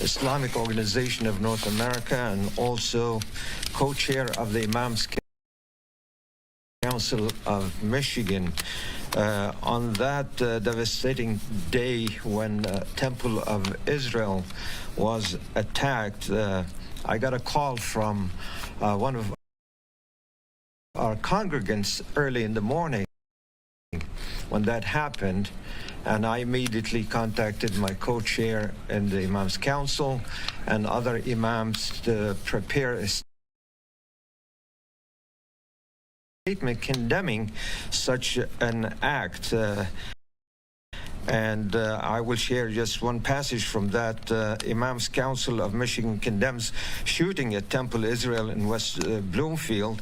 Islamic Organization of North America and also co-chair of the Imams Council of Michigan. On that devastating day when Temple of Israel was attacked, I got a call from one of our congregants early in the morning when that happened, and I immediately contacted my co-chair in the Imams Council and other imams to prepare a statement condemning such an act. I will share just one passage from that. Imams Council of Michigan condemns shooting at Temple Israel in West Bloomfield.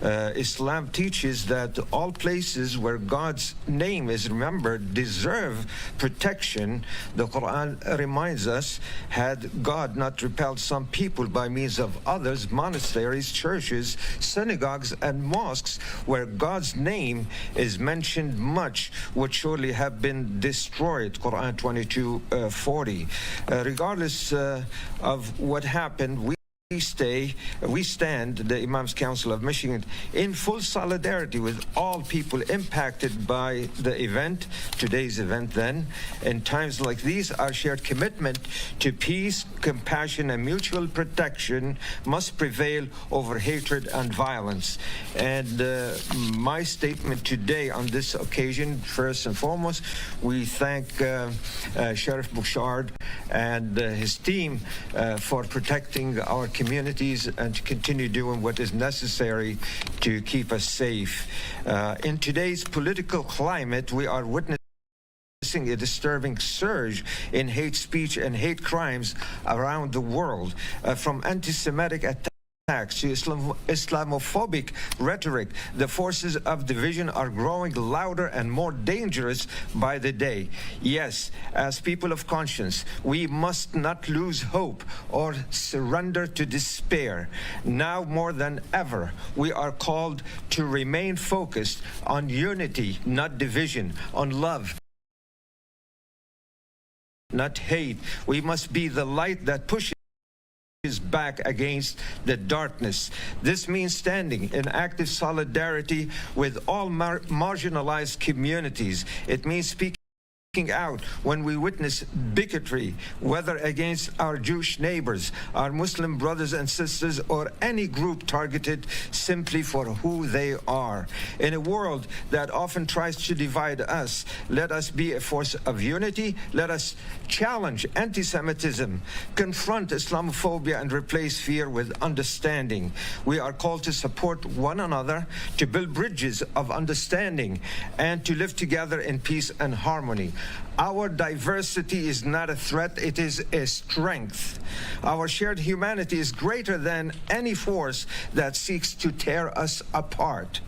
Islam teaches that all places where God's name is remembered deserve protection. The Quran reminds us, had God not repelled some people by means of others, monasteries, churches, synagogues, and mosques where God's name is mentioned, much would surely have been destroyed. Quran 22:40. Regardless of what happened, we stand, the Imams Council of Michigan, in full solidarity with all people impacted by the event, today's event then. In times like these, our shared commitment to peace, compassion, and mutual protection must prevail over hatred and violence. And my statement today on this occasion, first and foremost, we thank Sheriff Bouchard and his team for protecting our communities and to continue doing what is necessary to keep us safe. In today's political climate, we are witnessing a disturbing surge in hate speech and hate crimes around the world, from anti-Semitic attacks to Islamophobic rhetoric. The forces of division are growing louder and more dangerous by the day. Yes, as people of conscience, we must not lose hope or surrender to despair. Now more than ever, we are called to remain focused on unity, not division, on love, not hate. We must be the light that pushes back against the darkness. This means standing in active solidarity with all marginalized communities. It means speaking out when we witness bigotry, whether against our Jewish neighbors, our Muslim brothers and sisters, or any group targeted simply for who they are. In a world that often tries to divide us, let us be a force of unity. Let us challenge anti-Semitism, confront Islamophobia, and replace fear with understanding. We are called to support one another, to build bridges of understanding, and to live together in peace and harmony. Our diversity is not a threat, it is a strength. Our shared humanity is greater than any force that seeks to tear us apart.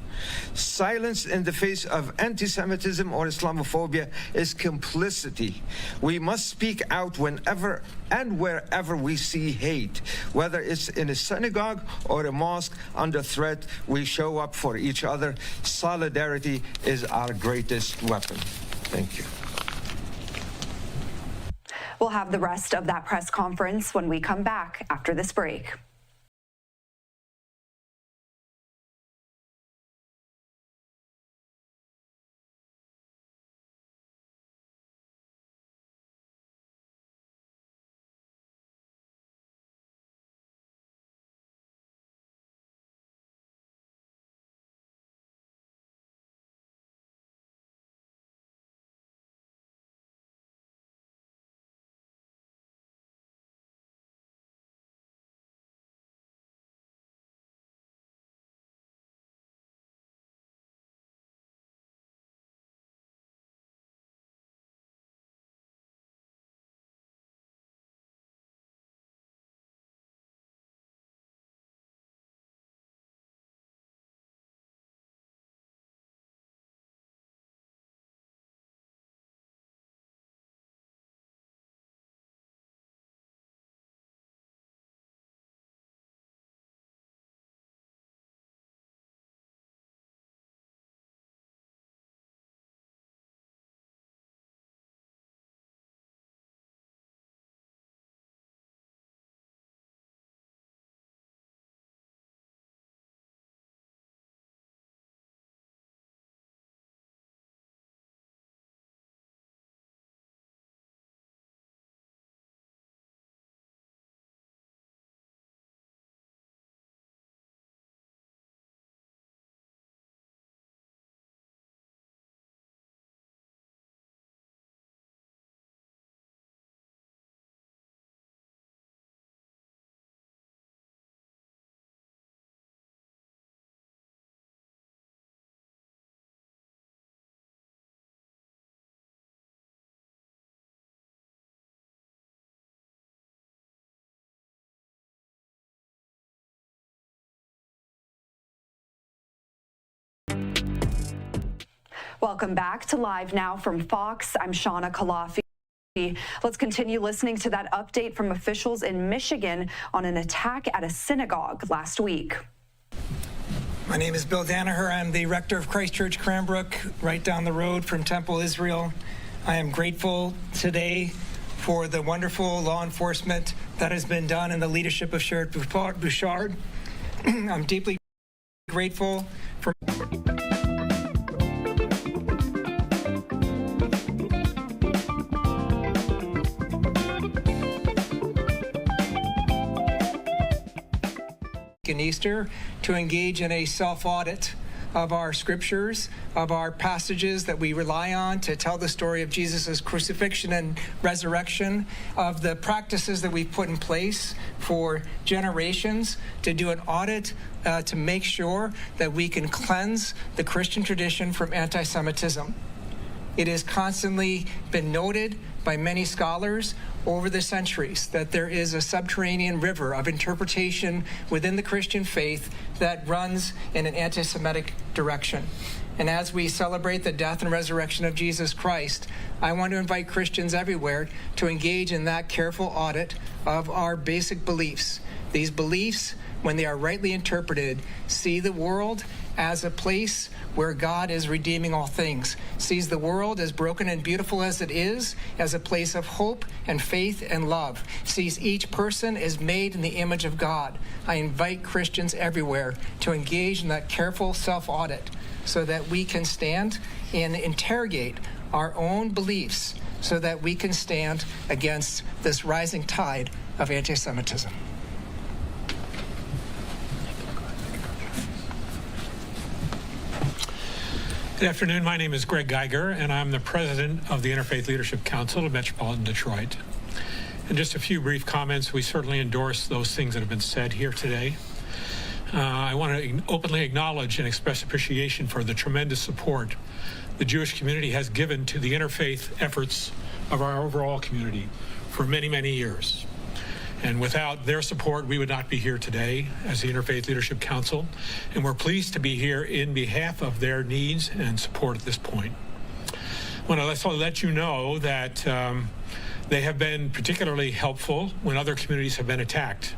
Silence in the face of anti-Semitism or Islamophobia is complicity. We must speak out whenever and wherever we see hate. Whether it's in a synagogue or a mosque under threat, we show up for each other. Solidarity is our greatest weapon. Thank you. We'll have the rest of that press conference when we come back after this break. Welcome back to Live Now from Fox. I'm Shauna Kalafi. Let's continue listening to that update from officials in Michigan on an attack at a synagogue last week. My name is Bill Danaher. I'm the rector of Christ Church Cranbrook, right down the road from Temple, Israel. I am grateful today for the wonderful law enforcement that has been done in the leadership of Sheriff Bouchard. I'm deeply grateful for in Easter to engage in a self-audit of our scriptures, of our passages that we rely on to tell the story of Jesus' crucifixion and resurrection, of the practices that we've put in place for generations, to do an audit to make sure that we can cleanse the Christian tradition from anti-Semitism. It has constantly been noted by many scholars over the centuries that there is a subterranean river of interpretation within the Christian faith that runs in an anti-Semitic direction. And as we celebrate the death and resurrection of Jesus Christ, I want to invite Christians everywhere to engage in that careful audit of our basic beliefs. These beliefs, when they are rightly interpreted, see the world as a place where God is redeeming all things, sees the world as broken and beautiful as it is, as a place of hope and faith and love, sees each person as made in the image of God. I invite Christians everywhere to engage in that careful self-audit so that we can stand and interrogate our own beliefs so that we can stand against this rising tide of anti-Semitism. Good afternoon. My name is Greg Geiger, and I'm the president of the Interfaith Leadership Council of Metropolitan Detroit. And just a few brief comments. We certainly endorse those things that have been said here today. I want to openly acknowledge and express appreciation for the tremendous support the Jewish community has given to the interfaith efforts of our overall community for many, many years. And without their support, we would not be here today as the Interfaith Leadership Council. And we're pleased to be here in behalf of their needs and support at this point. I want to also let you know that they have been particularly helpful when other communities have been attacked,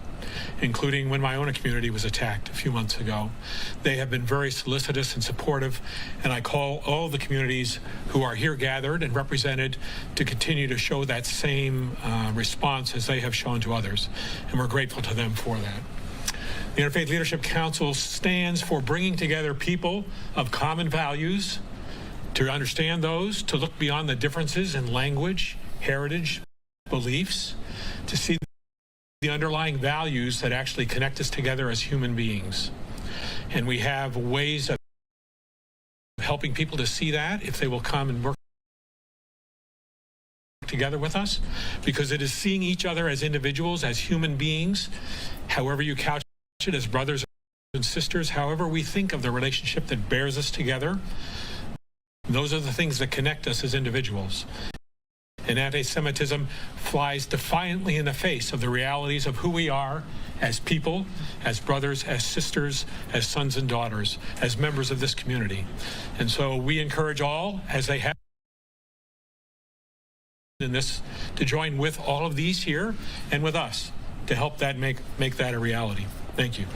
including when my own community was attacked a few months ago. They have been very solicitous and supportive, and I call all the communities who are here gathered and represented to continue to show that same response as they have shown to others, and we're grateful to them for that. The Interfaith Leadership Council stands for bringing together people of common values, to understand those, to look beyond the differences in language, heritage, beliefs, to see the underlying values that actually connect us together as human beings. And we have ways of helping people to see that if they will come and work together with us, because it is seeing each other as individuals, as human beings, however you couch it, as brothers and sisters, however we think of the relationship that bears us together. Those are the things that connect us as individuals. And anti-Semitism flies defiantly in the face of the realities of who we are as people, as brothers, as sisters, as sons and daughters, as members of this community. And so we encourage all, as they have in this, to join with all of these here and with us to help that make that a reality. Thank you.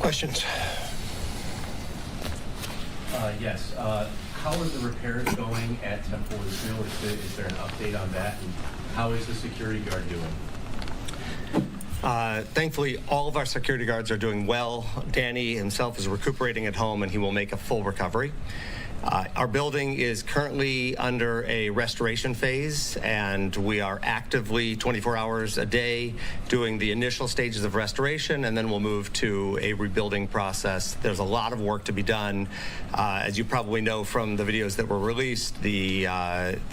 Questions? Yes. How are the repairs going at Temple Israel? Is there an update on that? And how is the security guard doing? Thankfully, all of our security guards are doing well. Danny himself is recuperating at home, and he will make a full recovery. Our building is currently under a restoration phase, and we are actively 24 hours a day doing the initial stages of restoration, and then we'll move to a rebuilding process. There's a lot of work to be done. As you probably know from the videos that were released, the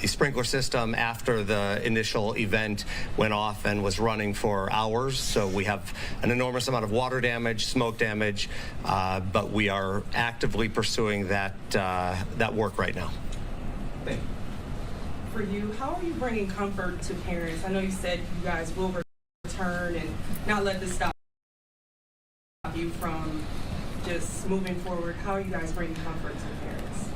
sprinkler system after the initial event went off and was running for hours, so we have an enormous amount of water damage, smoke damage, but we are actively pursuing that work right now. Thank you. For you, how are you bringing comfort to parents? I know you said you guys will return and not let this stop stop you from just moving forward? How are you guys bringing comfort to parents?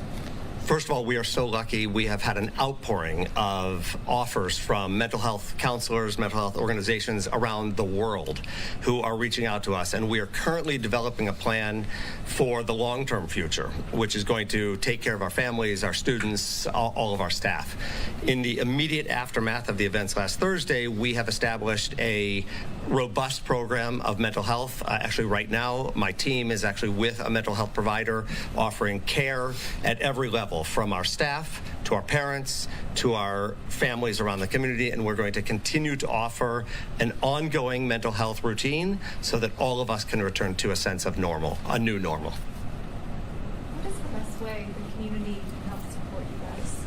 First of all, we are so lucky. We have had an outpouring of offers from mental health counselors, mental health organizations around the world who are reaching out to us. And we are currently developing a plan for the long-term future, which is going to take care of our families, our students, all of our staff. In the immediate aftermath of the events last Thursday, we have established a robust program of mental health. Actually, right now, my team is actually with a mental health provider offering care at every level, from our staff to our parents to our families around the community, and we're going to continue to offer an ongoing mental health routine so that all of us can return to a sense of normal, a new normal. What is the best way the community can help support you guys?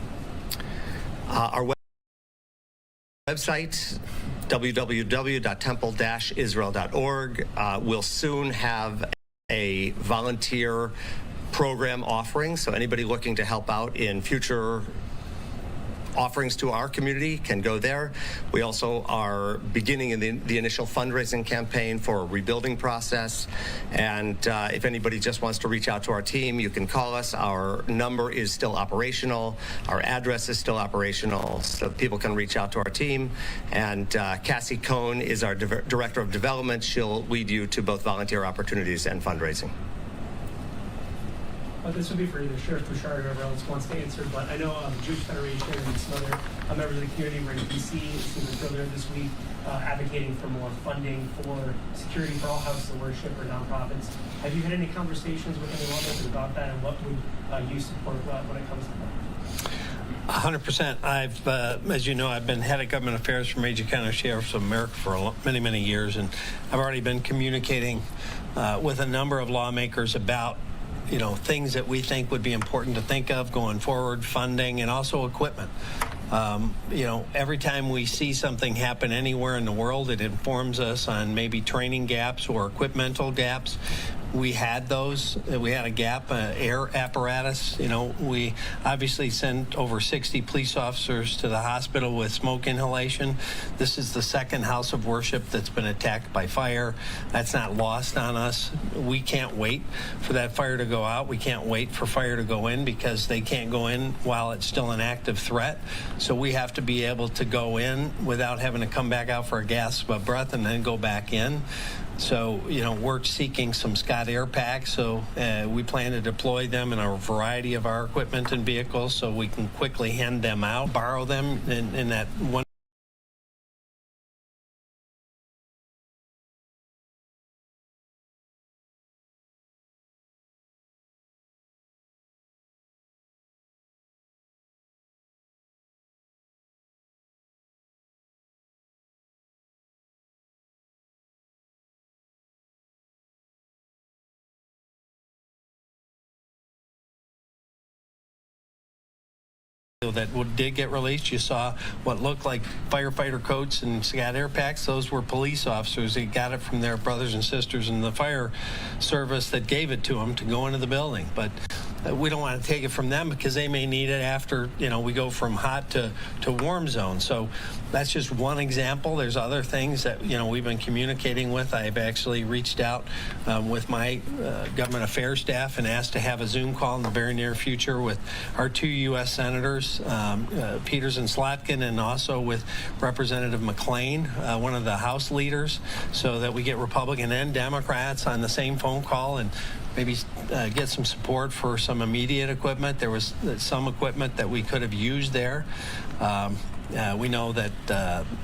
Our website, www.temple-israel.org, will soon have a volunteer program offering, so anybody looking to help out in future offerings to our community can go there. We also are beginning in the initial fundraising campaign for a rebuilding process, and if anybody just wants to reach out to our team, you can call us. Our number is still operational. Our address is still operational, so people can reach out to our team. And Cassie Cohn is our Director of Development. She'll lead you to both volunteer opportunities and fundraising. This would be for either Sheriff Bouchard or whoever else wants to answer, but I know the Jewish Federation and some other members of the community were in D.C. it seems like earlier this week advocating for more funding for security for all houses of worship or nonprofits. Have you had any conversations with any lawmakers about that, and what would you support when it comes to that? 100%. I've, as you know, I've been head of government affairs for Major County Sheriffs of America for many, many years, and I've already been communicating with a number of lawmakers about things that we think would be important to think of going forward, funding, and also equipment. Every time we see something happen anywhere in the world, it informs us on maybe training gaps or equipmental gaps. We had those. We had a gap, air apparatus. We obviously sent over 60 police officers to the hospital with smoke inhalation. This is the second house of worship that's been attacked by fire. That's not lost on us. We can't wait for that fire to go out. We can't wait for fire to go in, because they can't go in while it's still an active threat. So we have to be able to go in without having to come back out for a gasp of breath and then go back in. So, we're seeking some Scott Air Packs, so we plan to deploy them in a variety of our equipment and vehicles so we can quickly hand them out, borrow them in that one. That did get released. You saw what looked like firefighter coats and Scott Air Packs. Those were police officers. They got it from their brothers and sisters in the fire service that gave it to them to go into the building. But we don't want to take it from them, because they may need it after we go from hot to warm zone. So that's just one example. There's other things that we've been communicating with. I've actually reached out with my government affairs staff and asked to have a Zoom call in the very near future with our 2 U.S. senators, Peters and Slotkin, and also with Representative McClain, one of the House leaders, so that we get Republican and Democrats on the same phone call and maybe get some support for some immediate equipment. There was some equipment that we could have used there. We know that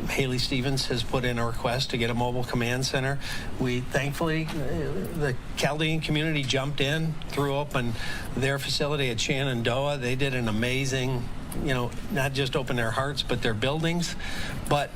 Haley Stevens has put in a request to get a mobile command center. We thankfully, the Chaldean community jumped in, threw open their facility at Shenandoah. They did an amazing, not just open their hearts, but their buildings. But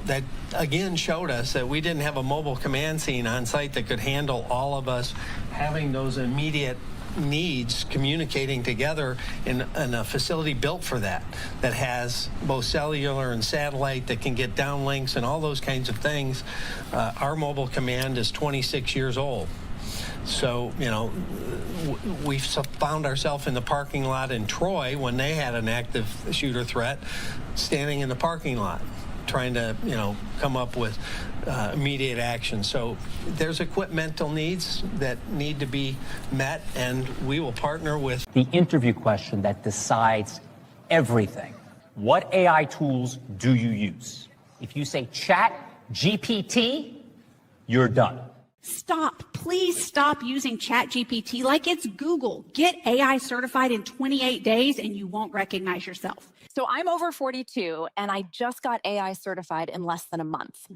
that again showed us that we didn't have a mobile command scene on site that could handle all of us having those immediate needs, communicating together in a facility built for that has both cellular and satellite, that can get downlinks and all those kinds of things. Our mobile command is 26 years old. So, we found ourselves in the parking lot in Troy when they had an active shooter threat, standing in the parking lot. trying to, come up with immediate action. So there's equipmental needs that need to be met, and we will partner with the interview question that decides everything. What AI tools do you use? If you say Chat GPT, you're done. Stop. Please stop using ChatGPT like it's Google. Get AI certified in 28 days and you won't recognize yourself. So I'm over 42 and I just got AI certified in less than a month.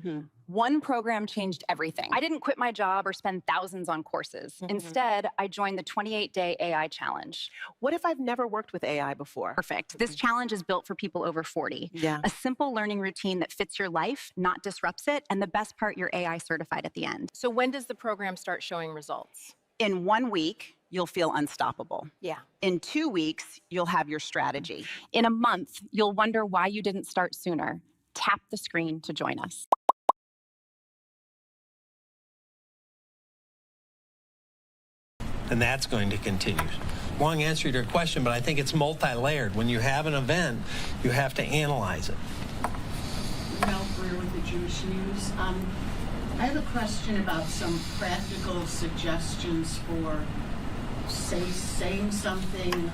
One program changed everything. I didn't quit my job or spend thousands on courses. Instead, I joined the 28-day AI challenge. What if I've never worked with AI before? Perfect. This challenge is built for people over 40. Yeah. A simple learning routine that fits your life, not disrupts it, and the best part, you're AI certified at the end. So when does the program start showing results? In 1 week, you'll feel unstoppable. Yeah. In 2 weeks, you'll have your strategy. In a month, you'll wonder why you didn't start sooner. Tap the screen to join us. and that's going to continue. Long answer to your question, but I think it's multi-layered. When you have an event, you have to analyze it. Mel Freer with the Jewish News. I have a question about some practical suggestions for saying something.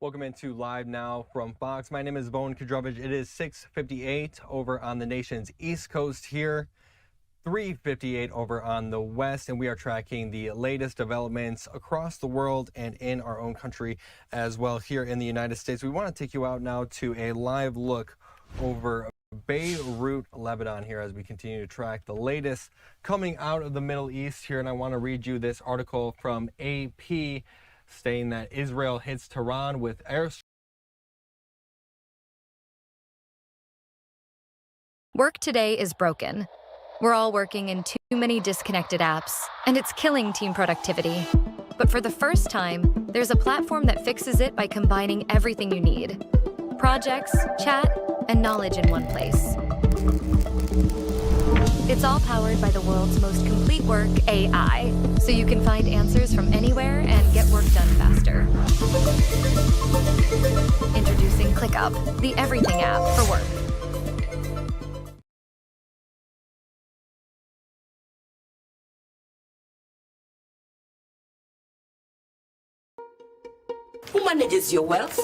Welcome into Live Now from Fox. My name is Vone Kadrovich. It is 6:58 over on the nation's East Coast here, 3:58 over on the West, and we are tracking the latest developments across the world and in our own country as well here in the United States. We want to take you out now to a live look over Beirut, Lebanon here as we continue to track the latest coming out of the Middle East here, and I want to read you this article from AP stating that Israel hits Tehran with airstrikes. Work today is broken. We're all working in too many disconnected apps, and it's killing team productivity. But for the first time, there's a platform that fixes it by combining everything you need: projects, chat, and knowledge in one place. It's all powered by the world's most complete work AI, so you can find answers from anywhere and get work done faster. Introducing ClickUp, the everything app for work. Who manages your wealth,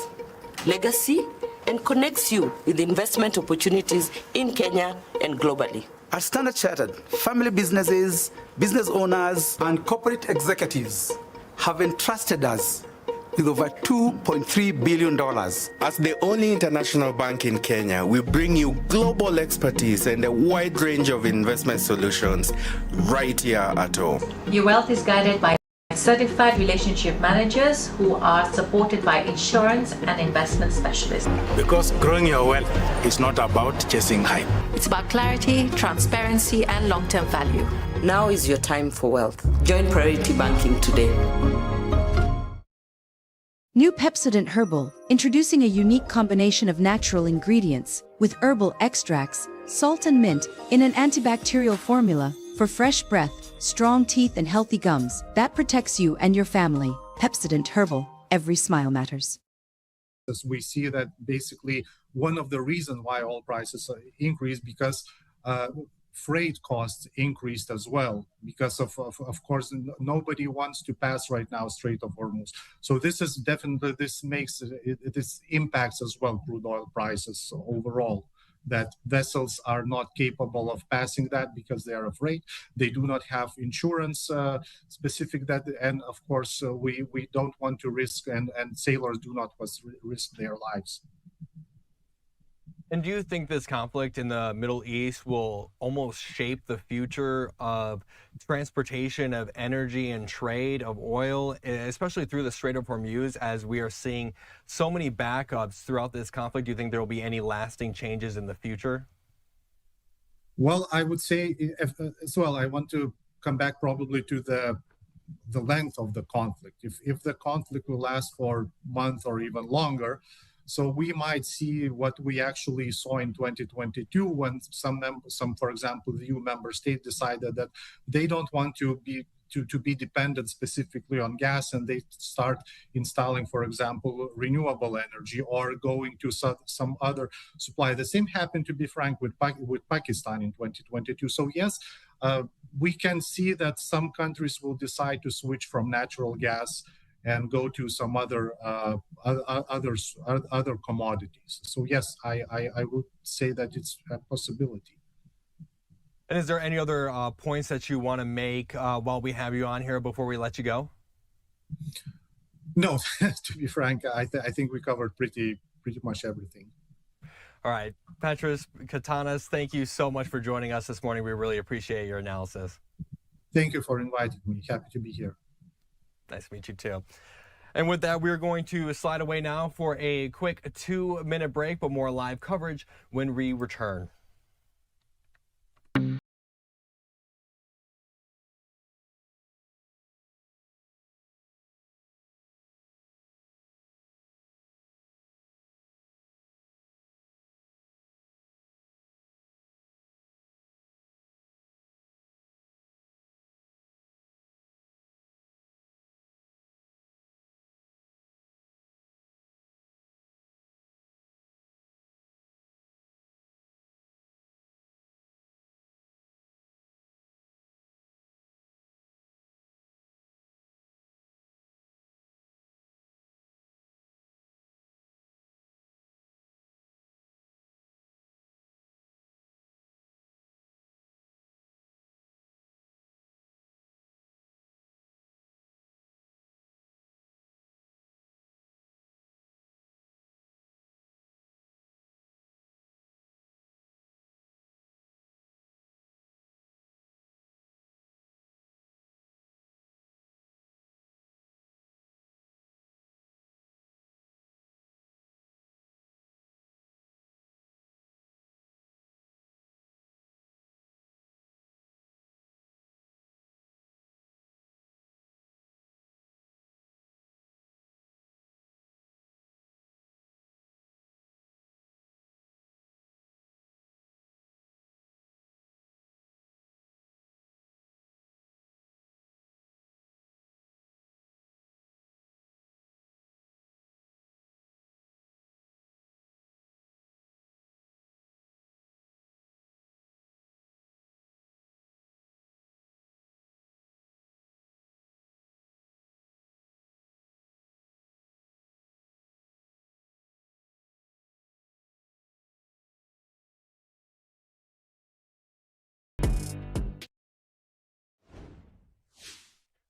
legacy, and connects you with investment opportunities in Kenya and globally? At Standard Chartered, family businesses, business owners, and corporate executives have entrusted us with over $2.3 billion. As the only international bank in Kenya, we bring you global expertise and a wide range of investment solutions right here at home. Your wealth is guided by certified relationship managers who are supported by insurance and investment specialists. Because growing your wealth is not about chasing hype. It's about clarity, transparency, and long-term value. Now is your time for wealth. Join Priority Banking today. New Pepsodent Herbal, introducing a unique combination of natural ingredients with herbal extracts, salt and mint in an antibacterial formula for fresh breath, strong teeth, and healthy gums that protects you and your family. Pepsodent Herbal, every smile matters. We see that basically one of the reasons why oil prices increase because freight costs increased as well because of course nobody wants to pass right now Strait of Hormuz. So this is definitely, this impacts as well crude oil prices overall, that vessels are not capable of passing that because they are afraid. They do not have insurance specific that, and of course we don't want to risk, and sailors do not want to risk their lives. And do you think this conflict in the Middle East will almost shape the future of transportation, of energy and trade, of oil, especially through the Strait of Hormuz, as we are seeing so many backups throughout this conflict? Do you think there will be any lasting changes in the future? Well, I would say as well, I want to come back probably to the length of the conflict. If the conflict will last for a month or even longer, so we might see what we actually saw in 2022 when some, for example, the EU member state decided that they don't want to be dependent specifically on gas, and they start installing, for example, renewable energy or going to some other supply. The same happened, to be frank, with Pakistan in 2022. So yes, we can see that some countries will decide to switch from natural gas and go to some other commodities. So yes, I would say that it's a possibility. And is there any other points that you want to make while we have you on here before we let you go? No, to be frank, I think we covered pretty much everything. All right, Petros Katanas, thank you so much for joining us this morning. We really appreciate your analysis. Thank you for inviting me. Happy to be here. Nice to meet you too. And with that, we're going to slide away now for a quick 2-minute break, but more live coverage when we return.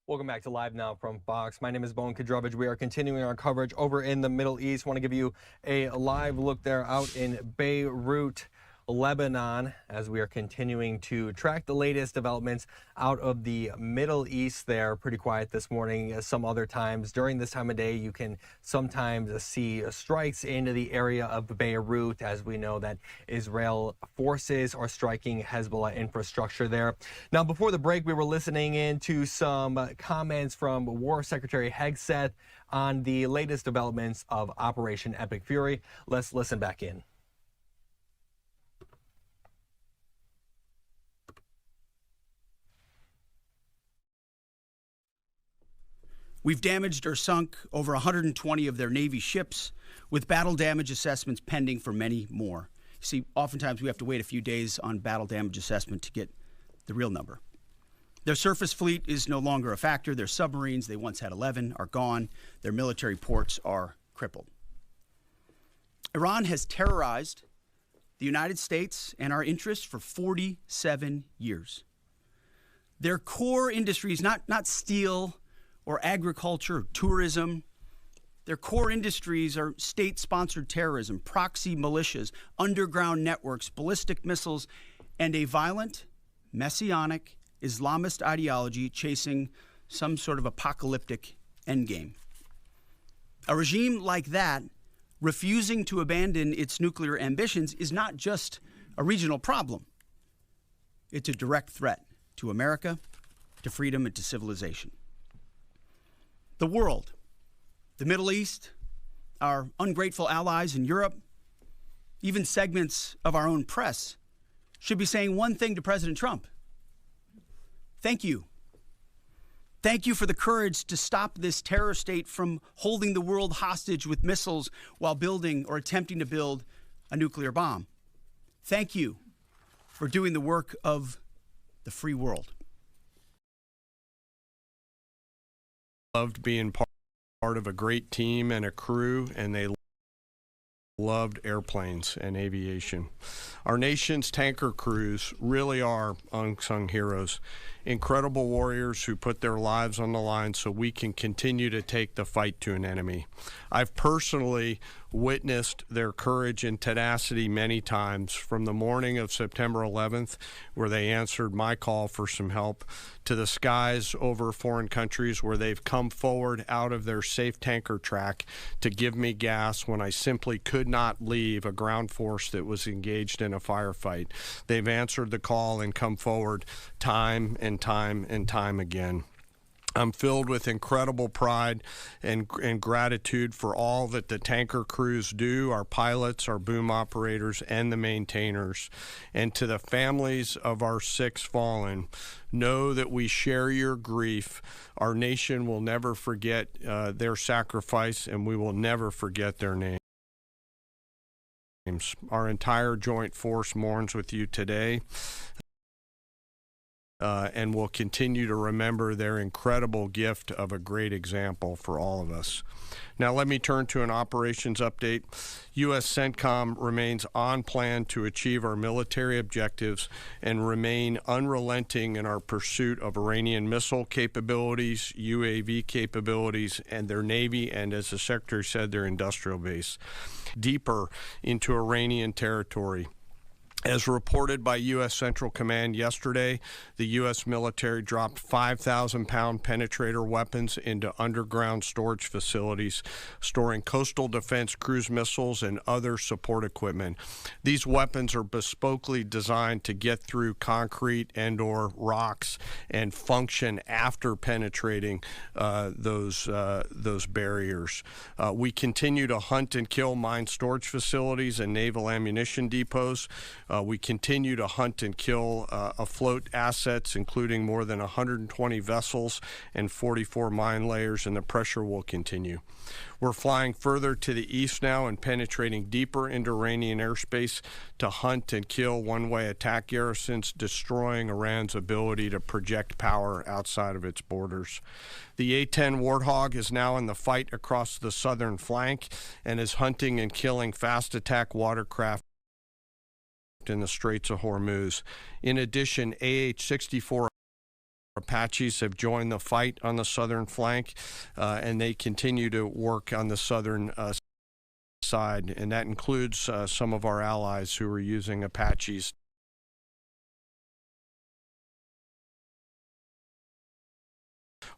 Welcome back to Live Now from Fox. My name is Bone Kadrovich. We are continuing our coverage over in the Middle East. Want to give you a live look there out in Beirut, Lebanon, as we are continuing to track the latest developments out of the Middle East there. Pretty quiet this morning. Some other times during this time of day, you can sometimes see strikes into the area of Beirut, as we know that Israel forces are striking Hezbollah infrastructure there. Now, before the break, we were listening in to some comments from War Secretary Hegseth on the latest developments of Operation Epic Fury. Let's listen back in. We've damaged or sunk over 120 of their Navy ships, with battle damage assessments pending for many more. See, oftentimes we have to wait a few days on battle damage assessment to get the real number. Their surface fleet is no longer a factor. Their submarines, they once had 11, are gone. Their military ports are crippled. Iran has terrorized the United States and our interests for 47 years. Their core industries, not steel or agriculture or tourism, their core industries are state-sponsored terrorism, proxy militias, underground networks, ballistic missiles, and a violent, messianic, Islamist ideology chasing some sort of apocalyptic endgame. A regime like that, refusing to abandon its nuclear ambitions, is not just a regional problem. It's a direct threat to America, to freedom, and to civilization. The world, the Middle East, our ungrateful allies in Europe, even segments of our own press should be saying one thing to President Trump. Thank you. Thank you for the courage to stop this terror state from holding the world hostage with missiles while building or attempting to build a nuclear bomb. Thank you for doing the work of the free world. Loved being part of a great team and a crew, and they loved airplanes and aviation. Our nation's tanker crews really are unsung heroes, incredible warriors who put their lives on the line so we can continue to take the fight to an enemy. I've personally witnessed their courage and tenacity many times, from the morning of September 11th, where they answered my call for some help, to the skies over foreign countries where they've come forward out of their safe tanker track to give me gas when I simply could not leave a ground force that was engaged in a firefight. They've answered the call and come forward time and time and time again. I'm filled with incredible pride and gratitude for all that the tanker crews do, our pilots, our boom operators, and the maintainers. And to the families of our 6 fallen, know that we share your grief. Our nation will never forget their sacrifice, and we will never forget their names. Our entire joint force mourns with you today. And will continue to remember their incredible gift of a great example for all of us. Now let me turn to an operations update. U.S. CENTCOM remains on plan to achieve our military objectives and remain unrelenting in our pursuit of Iranian missile capabilities, UAV capabilities, and their Navy, and as the Secretary said, their industrial base, deeper into Iranian territory. As reported by U.S. Central Command yesterday, the U.S. military dropped 5,000-pound penetrator weapons into underground storage facilities, storing coastal defense cruise missiles and other support equipment. These weapons are bespokely designed to get through concrete and/or rocks and function after penetrating those barriers. We continue to hunt and kill mine storage facilities and naval ammunition depots. We continue to hunt and kill afloat assets, including more than 120 vessels and 44 mine layers, and the pressure will continue. We're flying further to the east now and penetrating deeper into Iranian airspace to hunt and kill one-way attack garrisons, destroying Iran's ability to project power outside of its borders. The A-10 Warthog is now in the fight across the southern flank and is hunting and killing fast attack watercraft in the Straits of Hormuz. In addition, AH-64 Apaches have joined the fight on the southern flank, and they continue to work on the southern side, and that includes some of our allies who are using Apaches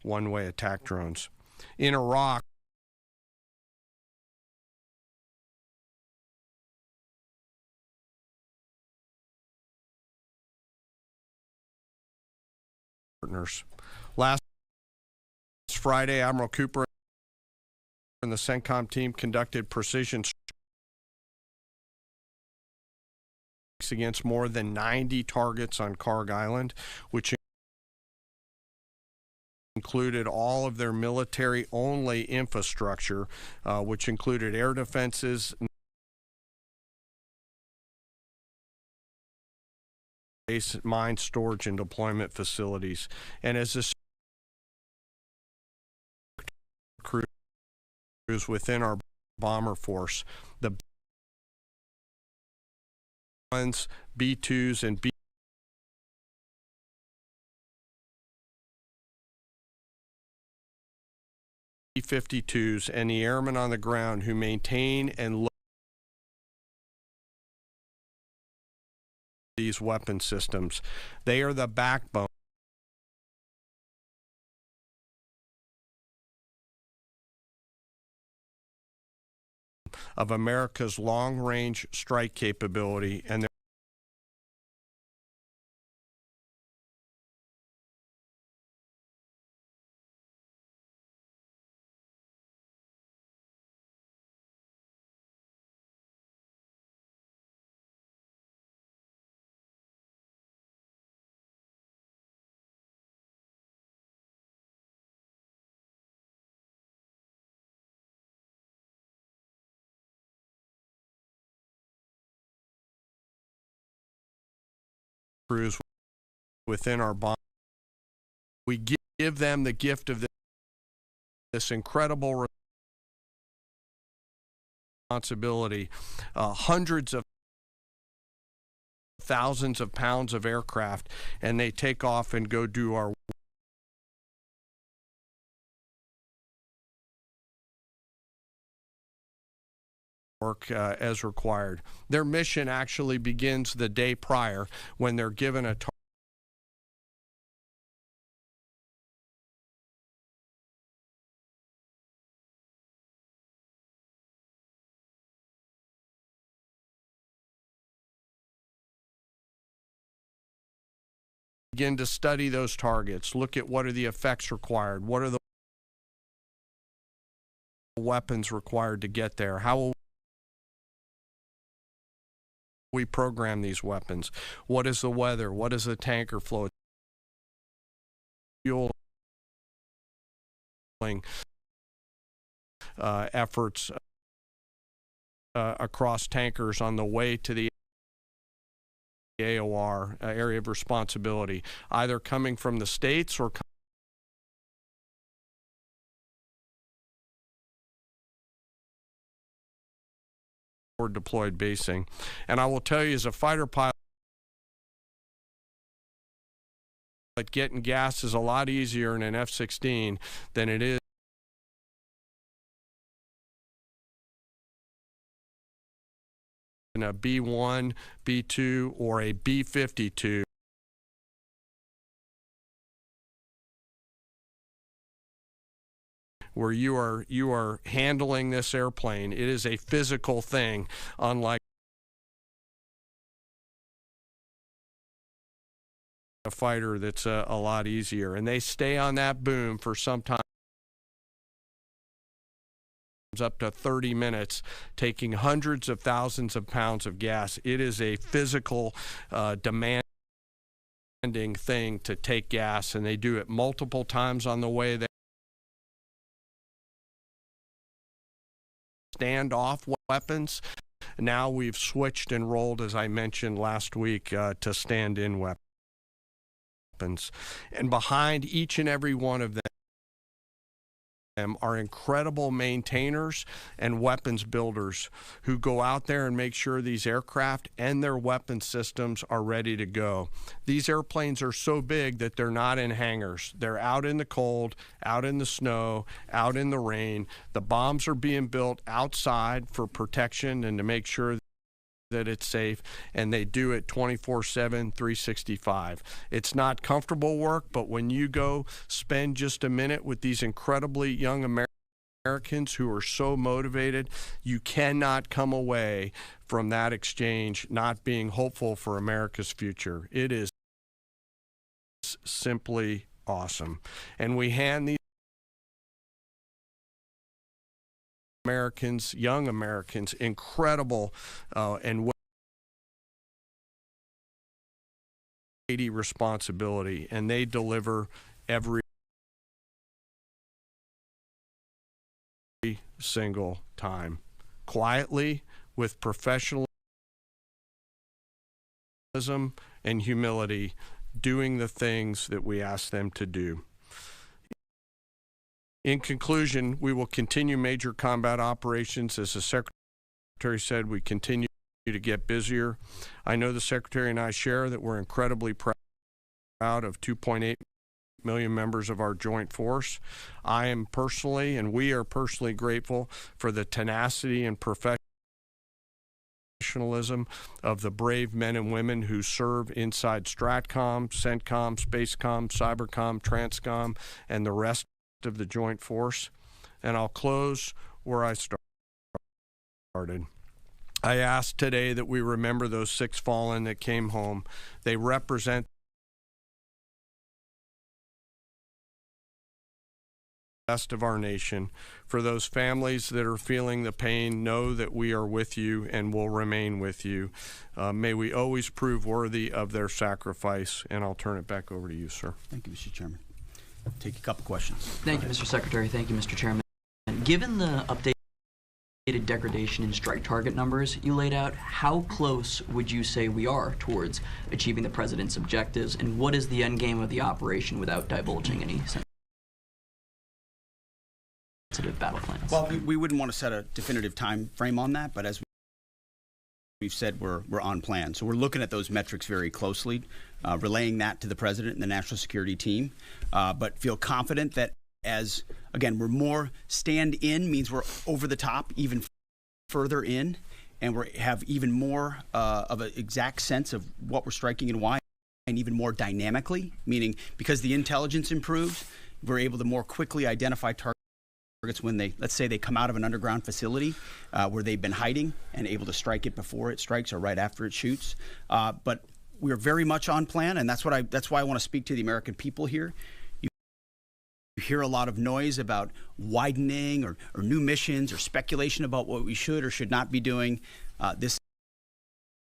one-way attack drones. In Iraq, partners. Last Friday, Admiral Cooper and the CENTCOM team conducted precision strikes against more than 90 targets on Karg Island, which included all of their military-only infrastructure, which included air defenses, mine storage and deployment facilities. And as this crews within our bomber force, the B1s, B2s, and B-52s, and the airmen on the ground who maintain and load these weapon systems. They are the backbone of America's long-range strike capability, and crews within our bomb. We give them the gift of this incredible responsibility, hundreds of thousands of pounds of aircraft, and they take off and go do our work as required. Their mission actually begins the day prior when they're given a begin to study those targets, look at what are the effects required, what are the weapons required to get there, how will we program these weapons, what is the weather, what is the tanker flow, fueling efforts across tankers on the way to the AOR, area of responsibility, either coming from the states or deployed basing. And I will tell you, as a fighter pilot, getting gas is a lot easier in an F-16 than it is in a B-1, B-2, or a B-52. Where you are handling this airplane. It is a physical thing, unlike a fighter that's a lot easier. And they stay on that boom for sometimes up to 30 minutes, taking hundreds of thousands of pounds of gas. It is a physical, demanding thing to take gas, and they do it multiple times on the way there. Standoff weapons. Now we've switched and rolled, as I mentioned last week, to stand-in weapons. And behind each and every one of them are incredible maintainers and weapons builders who go out there and make sure these aircraft and their weapon systems are ready to go. These airplanes are so big that they're not in hangars. They're out in the cold, out in the snow, out in the rain. The bombs are being built outside for protection and to make sure that it's safe, and they do it 24/7, 365. It's not comfortable work, but when you go spend just a minute with these incredibly young Americans who are so motivated, you cannot come away from that exchange not being hopeful for America's future. It is simply awesome. And we hand these Americans, young Americans, incredible and weighty responsibility, and they deliver every single time, quietly, with professionalism and humility, doing the things that we ask them to do. In conclusion, we will continue major combat operations. As the Secretary said, we continue to get busier. I know the Secretary and I share that we're incredibly proud of 2.8 million members of our joint force. I am personally, and we are personally grateful for the tenacity and professionalism of the brave men and women who serve inside STRATCOM, CENTCOM, SPACECOM, CYBERCOM, TRANSCOM, and the rest of the joint force. And I'll close where I started. I ask today that we remember those 6 fallen that came home. They represent the best of our nation. For those families that are feeling the pain, know that we are with you and will remain with you. May we always prove worthy of their sacrifice. And I'll turn it back over to you, sir. Thank you, Mr. Chairman. Take a couple questions. Thank you, Mr. Secretary. Thank you, Mr. Chairman. Given the updated degradation in strike target numbers you laid out, how close would you say we are towards achieving the President's objectives, and what is the end game of the operation without divulging any sensitive battle plans? Well, we wouldn't want to set a definitive time frame on that, but as we've said, we're on plan. So we're looking at those metrics very closely, relaying that to the President and the National Security team, but feel confident that as, again, we're more stand-in means we're over the top, even further in, and we have even more of an exact sense of what we're striking and why, and even more dynamically, meaning because the intelligence improves, we're able to more quickly identify targets when they, let's say they come out of an underground facility where they've been hiding and able to strike it before it strikes or right after it shoots. But we're very much on plan, and that's why I want to speak to the American people here. You hear a lot of noise about widening or new missions or speculation about what we should or should not be doing. This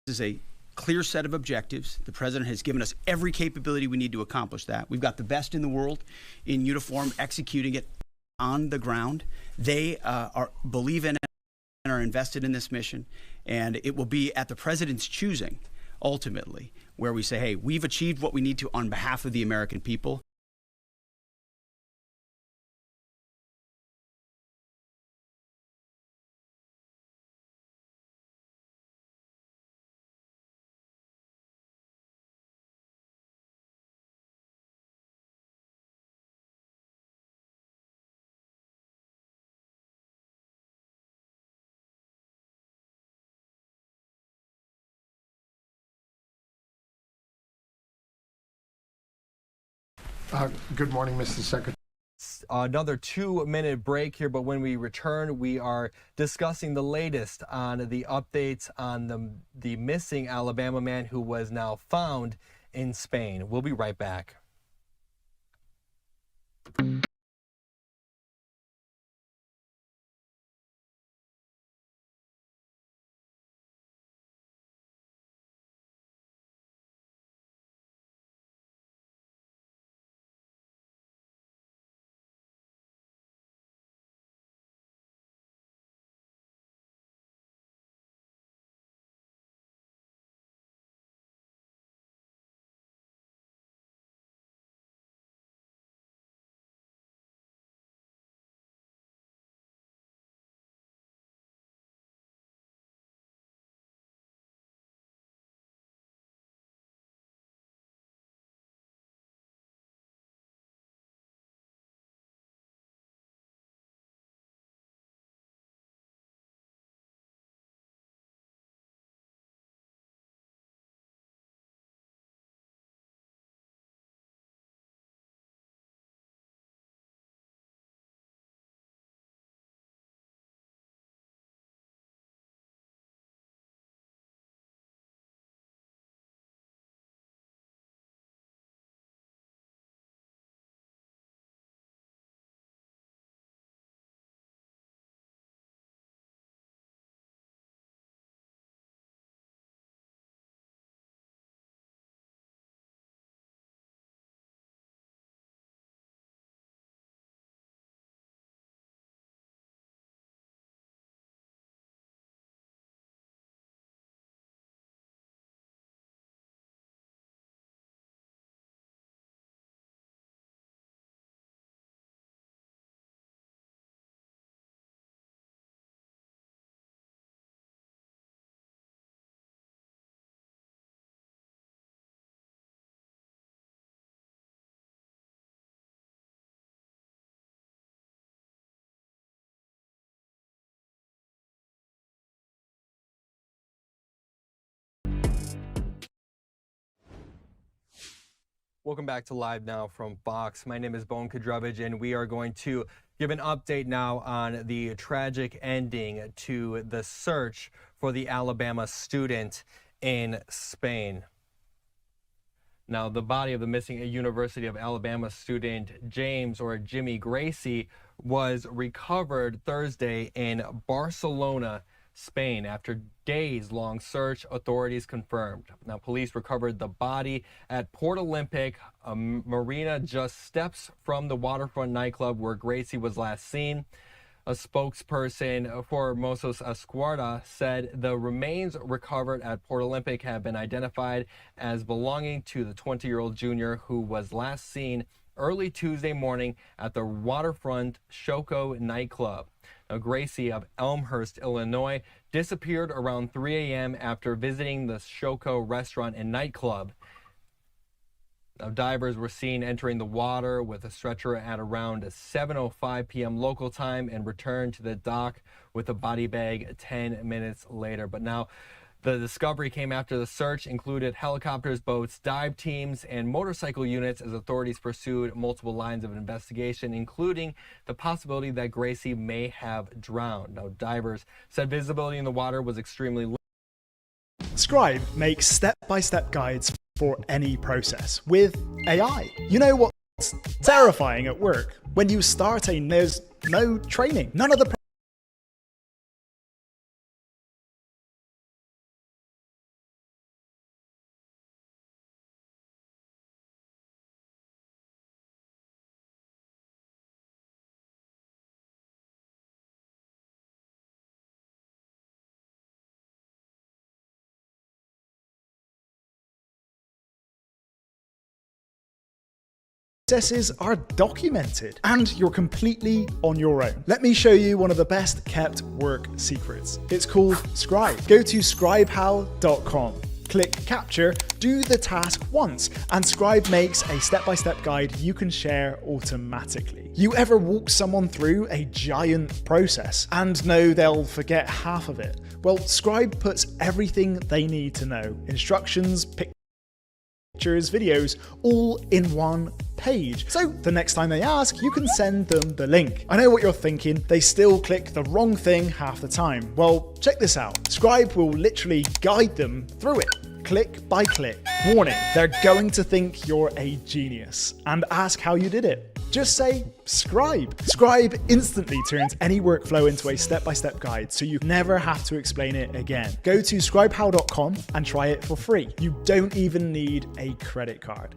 is a clear set of objectives. The President has given us every capability we need to accomplish that. We've got the best in the world in uniform executing it on the ground. They believe in it and are invested in this mission, and it will be at the President's choosing, ultimately, where we say, hey, we've achieved what we need to on behalf of the American people. Good morning, Mr. Secretary. Another 2-minute break here, but when we return, we are discussing the latest on the updates on the missing Alabama man who was now found in Spain. We'll be right back. Welcome back to Live Now from Fox. My name is Bone Kadrovich, and we are going to give an update now on the tragic ending to the search for the Alabama student in Spain. Now, the body of the missing University of Alabama student James, or Jimmy Gracie, was recovered Thursday in Barcelona, Spain. After days-long search, authorities confirmed. Now, police recovered the body at Port Olympic, a marina just steps from the waterfront nightclub where Gracie was last seen. A spokesperson for Mossos Esquadra said the remains recovered at Port Olympic have been identified as belonging to the 20-year-old junior who was last seen early Tuesday morning at the waterfront Shoko nightclub. Now, Gracie of Elmhurst, Illinois, disappeared around 3 a.m. after visiting the Shoko restaurant and nightclub. Now, divers were seen entering the water with a stretcher at around 7:05 p.m. local time and returned to the dock with a body bag 10 minutes later. But now, the discovery came after the search included helicopters, boats, dive teams, and motorcycle units as authorities pursued multiple lines of investigation, including the possibility that Gracie may have drowned. Now, divers said visibility in the water was extremely limited. Scribe makes step-by-step guides for any process with AI. You know what's terrifying at work? When you start there's no training. None of the processes are documented and you're completely on your own. Let me show you one of the best kept work secrets. It's called Scribe. Go to scribehow.com. Click capture, do the task once, and Scribe makes a step-by-step guide you can share automatically. You ever walk someone through a giant process and know they'll forget half of it? Well, Scribe puts everything they need to know. Instructions, pictures, videos, all in one page. So the next time they ask, you can send them the link. I know what you're thinking, they still click the wrong thing half the time. Well, check this out. Scribe will literally guide them through it, click by click. Warning, they're going to think you're a genius and ask how you did it. Just say Scribe. Scribe instantly turns any workflow into a step-by-step guide, so you never have to explain it again. Go to scribehow.com and try it for free. You don't even need a credit card.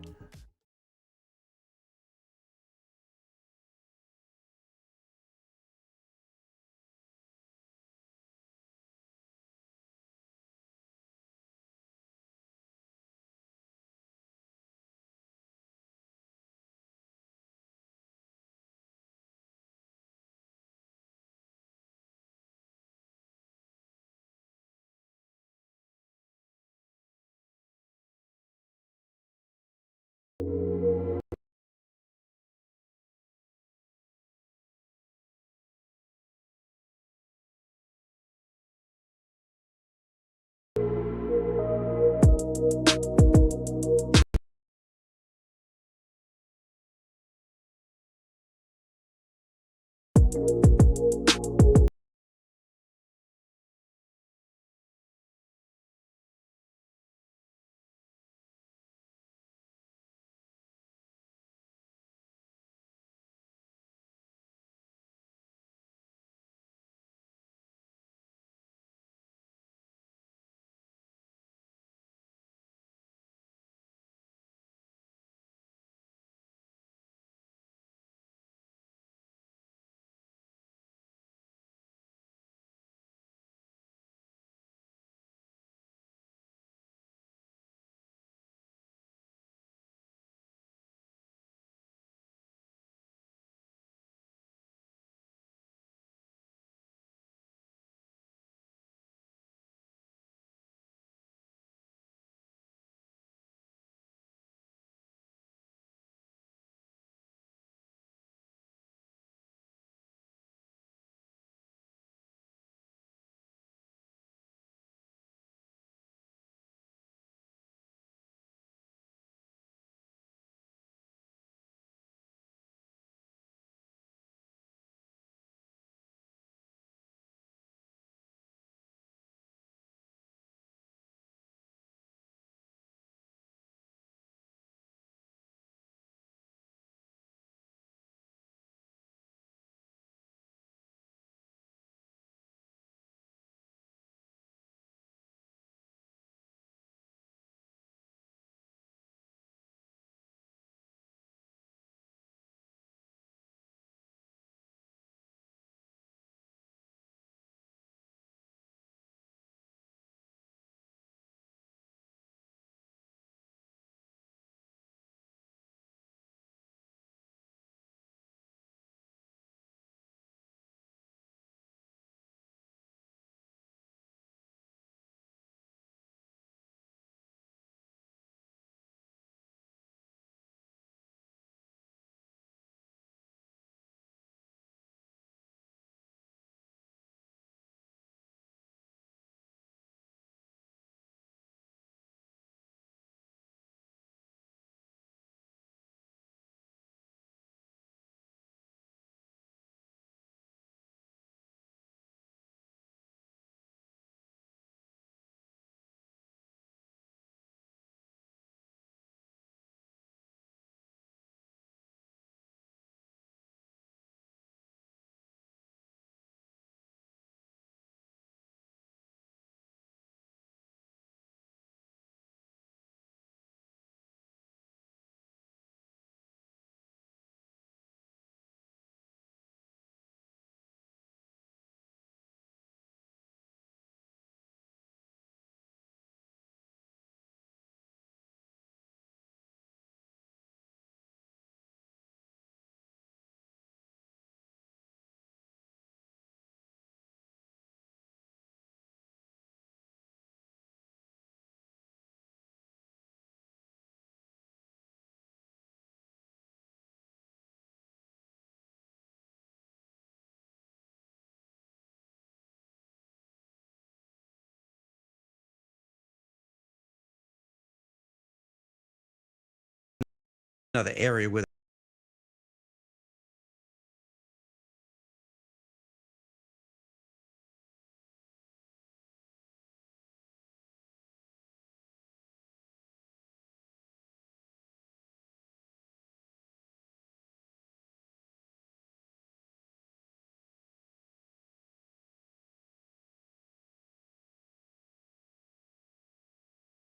another area where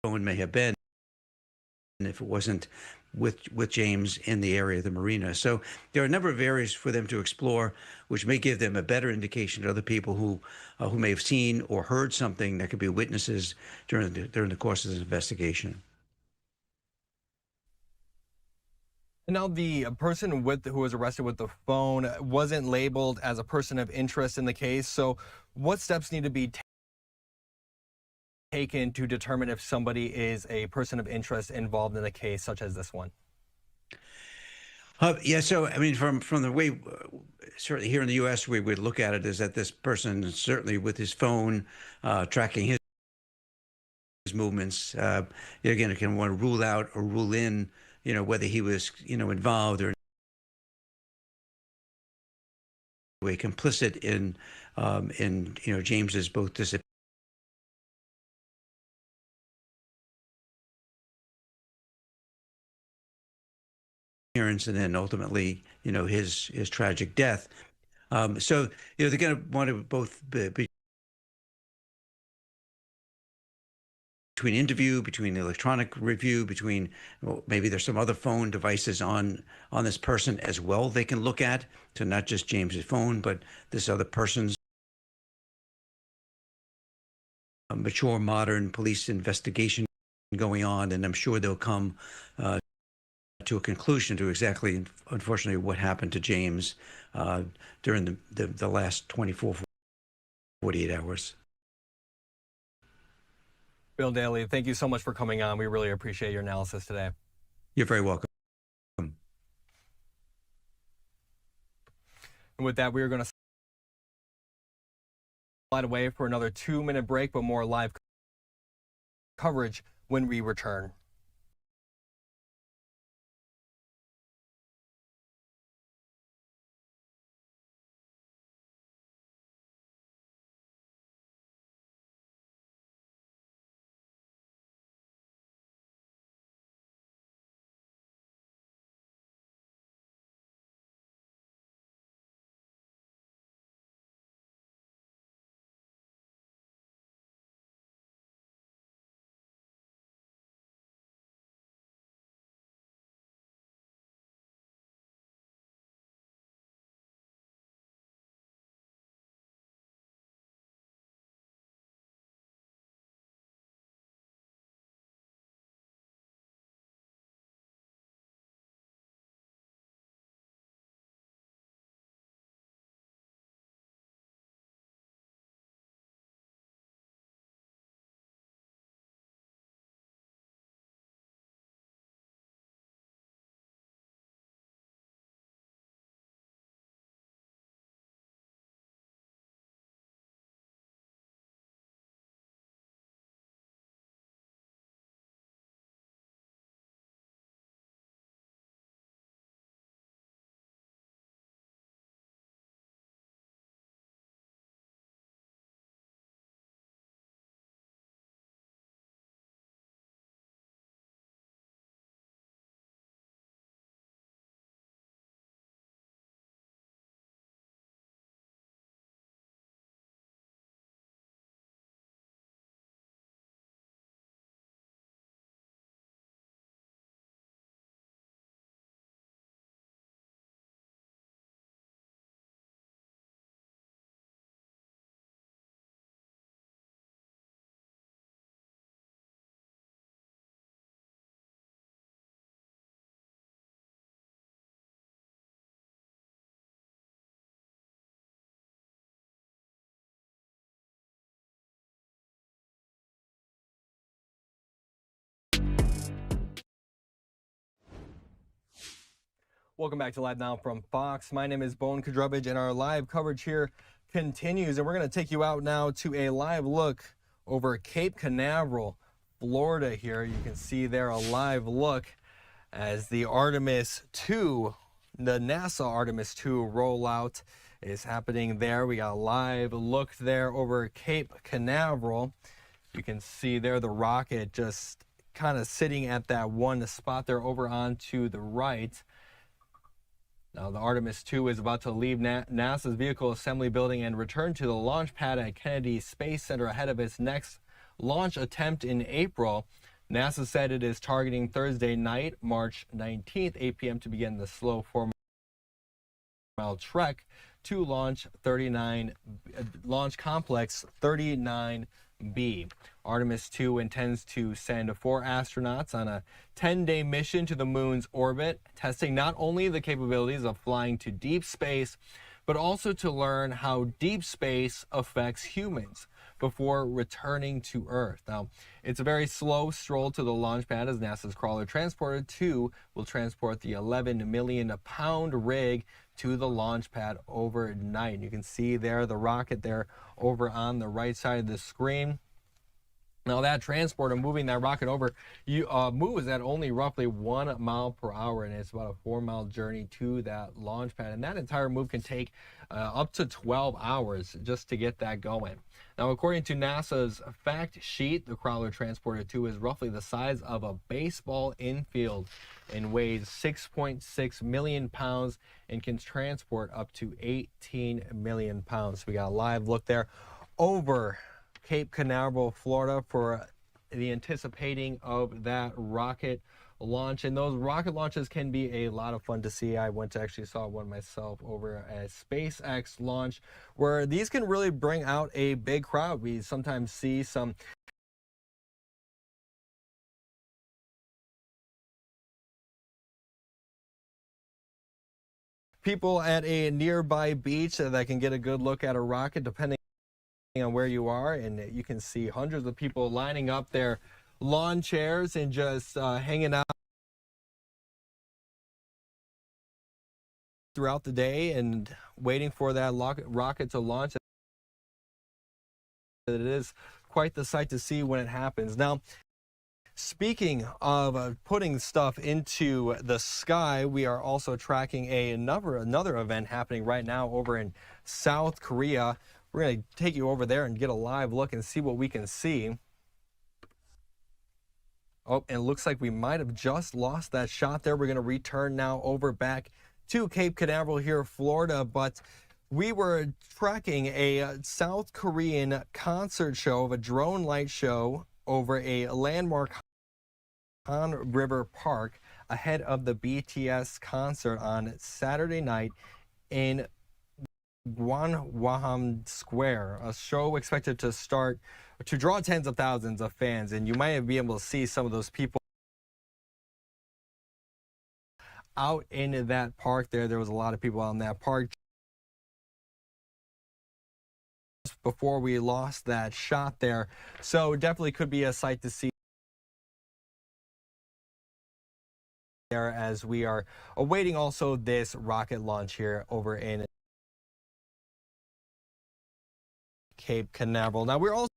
phone may have been if it wasn't with James in the area of the marina. So there are a number of areas for them to explore, which may give them a better indication to other people who may have seen or heard something that could be witnesses during the course of this investigation. And now the person who was arrested with the phone wasn't labeled as a person of interest in the case. So what steps need to be taken to determine if somebody is a person of interest involved in a case such as this one? Yeah, so I mean, from the way, certainly here in the U.S., we would look at it is that this person, certainly with his phone, tracking his movements, again, it can want to rule out or rule in, whether he was, involved or complicit in James's both disappearance and then ultimately, his tragic death. So, they're going to want to both be between interview, between electronic review, between maybe there's some other phone devices on this person as well they can look at, so not just James's phone, but this other person's mature, modern police investigation going on, and I'm sure they'll come to a conclusion to exactly, unfortunately, what happened to James during the last 24, 48 hours. Bill Daly, thank you so much for coming on. We really appreciate your analysis today. You're very welcome. And with that, we are going to slide away for another 2-minute break, but more live coverage when we return. Welcome back to Live Now from Fox. My name is Bone Kadrubage, and our live coverage here continues. And we're going to take you out now to a live look over Cape Canaveral, Florida here. You can see there a live look as the Artemis 2, the NASA Artemis 2 rollout is happening there. We got a live look there over Cape Canaveral. You can see there the rocket just kind of sitting at that one spot there over on to the right. Now the Artemis 2 is about to leave NASA's Vehicle Assembly Building and return to the launch pad at Kennedy Space Center ahead of its next launch attempt in April. NASA said it is targeting Thursday night, March 19th, 8 p.m. to begin the slow 4-mile trek to Launch Complex 39B. Artemis 2 intends to send 4 astronauts on a 10-day mission to the moon's orbit, testing not only the capabilities of flying to deep space, but also to learn how deep space affects humans before returning to Earth. Now, it's a very slow stroll to the launch pad as NASA's Crawler Transporter 2 will transport the 11 million pound rig to the launch pad overnight. You can see there the rocket there over on the right side of the screen. Now that transporter moving that rocket over moves at only roughly 1 mile per hour, and it's about a 4-mile journey to that launch pad. And that entire move can take up to 12 hours just to get that going. Now, according to NASA's fact sheet, the Crawler Transporter 2 is roughly the size of a baseball infield and weighs 6.6 million pounds and can transport up to 18 million pounds. So we got a live look there over Cape Canaveral, Florida for the anticipating of that rocket launch. And those rocket launches can be a lot of fun to see. I went to actually saw one myself over at SpaceX launch, where these can really bring out a big crowd. We sometimes see some people at a nearby beach that can get a good look at a rocket depending on where you are, and you can see hundreds of people lining up their lawn chairs and just hanging out throughout the day and waiting for that rocket to launch. It is quite the sight to see when it happens. Now, speaking of putting stuff into the sky, we are also tracking another event happening right now over in South Korea. We're going to take you over there and get a live look and see what we can see. Oh, and it looks like we might have just lost that shot there. We're going to return now over back to Cape Canaveral here, Florida. But we were tracking a South Korean concert show of a drone light show over a landmark Han River Park ahead of the BTS concert on Saturday night in Gwanwham Square, a show expected to draw tens of thousands of fans. And you might be able to see some of those people out in that park there. There was a lot of people out in that park just before we lost that shot there. So definitely could be a sight to see there as we are awaiting also this rocket launch here over in Cape Canaveral. Now we're also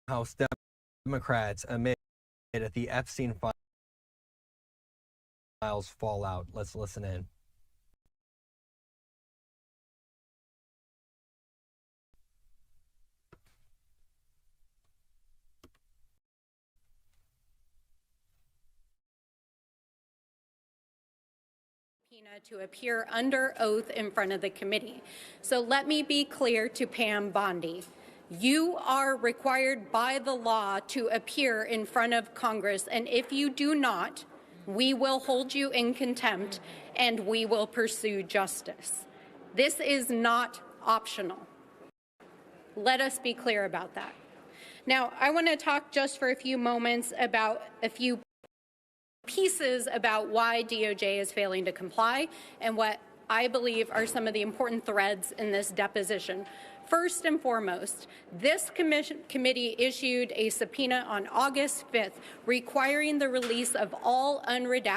House Democrats amid the Epstein files fallout. Let's listen in. To appear under oath in front of the committee. So let me be clear to Pam Bondi. You are required by the law to appear in front of Congress, and if you do not, we will hold you in contempt and we will pursue justice. This is not optional. Let us be clear about that. Now, I want to talk just for a few moments about a few pieces about why DOJ is failing to comply and what I believe are some of the important threads in this deposition. First and foremost, this committee issued a subpoena on August 5th requiring the release of all unredacted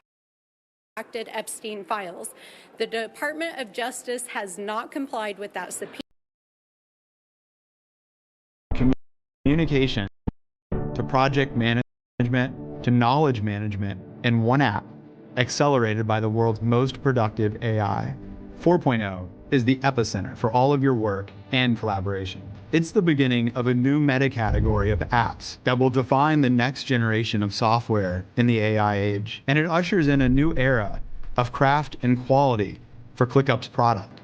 Epstein files. The Department of Justice has not complied with that subpoena. Communication to project management to knowledge management in one app, accelerated by the world's most productive AI. 4.0 is the epicenter for all of your work and collaboration. It's the beginning of a new meta-category of apps that will define the next generation of software in the AI age, and it ushers in a new era of craft and quality for ClickUp's product.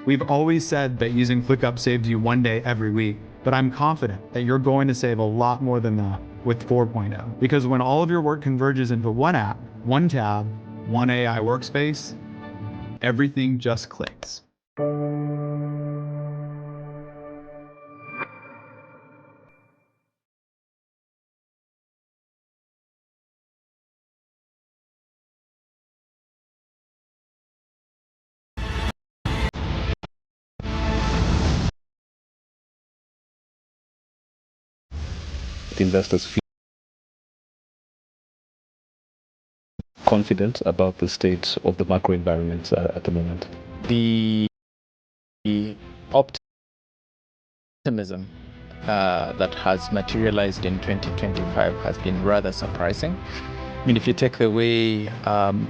We've always said that using ClickUp saves you one day every week, but I'm confident that you're going to save a lot more than that with 4.0. Because when all of your work converges into one app, one tab, one AI workspace, everything just clicks. The investors feel confident about the state of the macro environment at the moment. The optimism that has materialized in 2025 has been rather surprising. I mean, if you take the way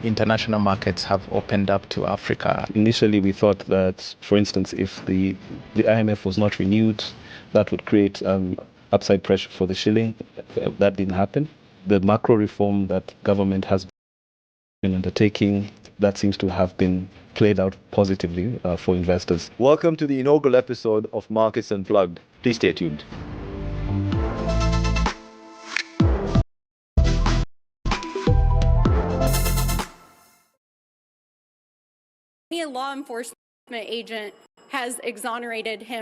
international markets have opened up to Africa. Initially, we thought that, for instance, if the IMF was not renewed, that would create upside pressure for the shilling. That didn't happen. The macro reform that government has been undertaking, that seems to have been played out positively for investors. Welcome to the inaugural episode of Markets Unplugged. Please stay tuned. Any law enforcement agent has exonerated him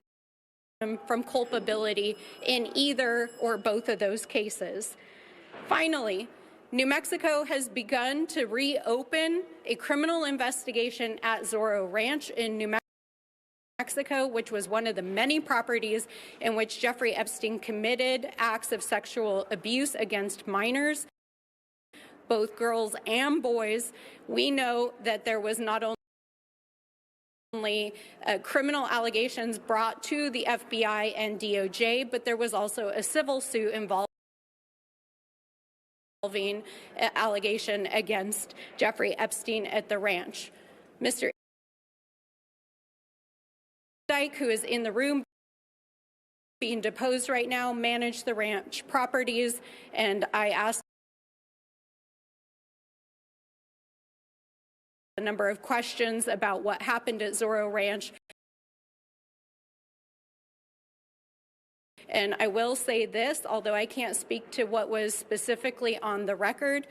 from culpability in either or both of those cases. Finally, New Mexico has begun to reopen a criminal investigation at Zorro Ranch in New Mexico, which was one of the many properties in which Jeffrey Epstein committed acts of sexual abuse against minors, both girls and boys. We know that there was not only criminal allegations brought to the FBI and DOJ, but there was also a civil suit involving allegation against Jeffrey Epstein at the ranch. Mr. Dyke, who is in the room being deposed right now, managed the ranch properties, and I asked a number of questions about what happened at Zorro Ranch. And I will say this, although I can't speak to what was specifically on the record,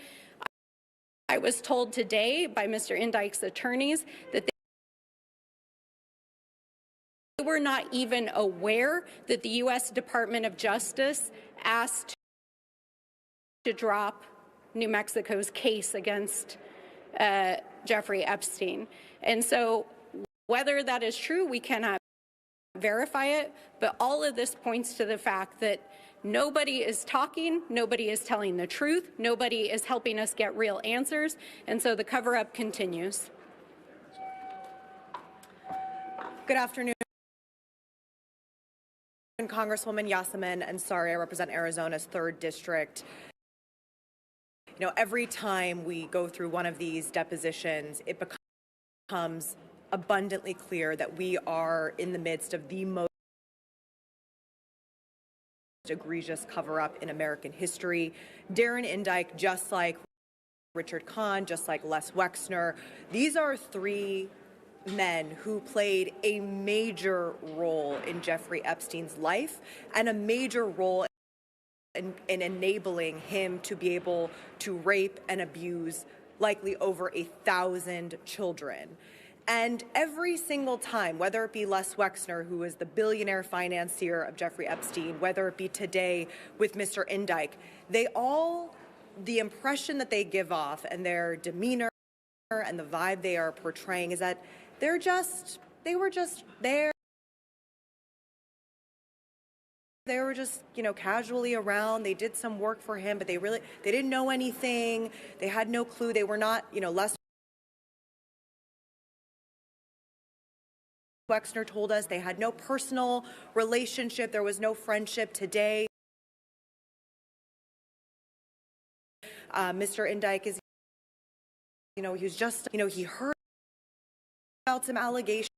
I was told today by Mr. Indyke's attorneys that they were not even aware that the U.S. Department of Justice asked to drop New Mexico's case against Jeffrey Epstein. And so whether that is true, we cannot verify it, but all of this points to the fact that nobody is talking, nobody is telling the truth, nobody is helping us get real answers, and so the cover-up continues. Good afternoon, Congresswoman Yasmin Ansari, I represent Arizona's 3rd District. You know, every time we go through one of these depositions, it becomes abundantly clear that we are in the midst of the most egregious cover-up in American history. Darren Indyke, just like Richard Kahn, just like Les Wexner, these are 3 men who played a major role in Jeffrey Epstein's life and a major role in enabling him to be able to rape and abuse likely over 1,000 children. And every single time, whether it be Les Wexner, who is the billionaire financier of Jeffrey Epstein, whether it be today with Mr. Indyke, the impression that they give off and their demeanor and the vibe they are portraying is that they were just there. They were just, you know, casually around. They did some work for him, but they didn't know anything. They had no clue. They were not, you know, Les Wexner told us they had no personal relationship. There was no friendship. Today, Mr. Indyke is, you know, he was just, you know, he heard about some allegations.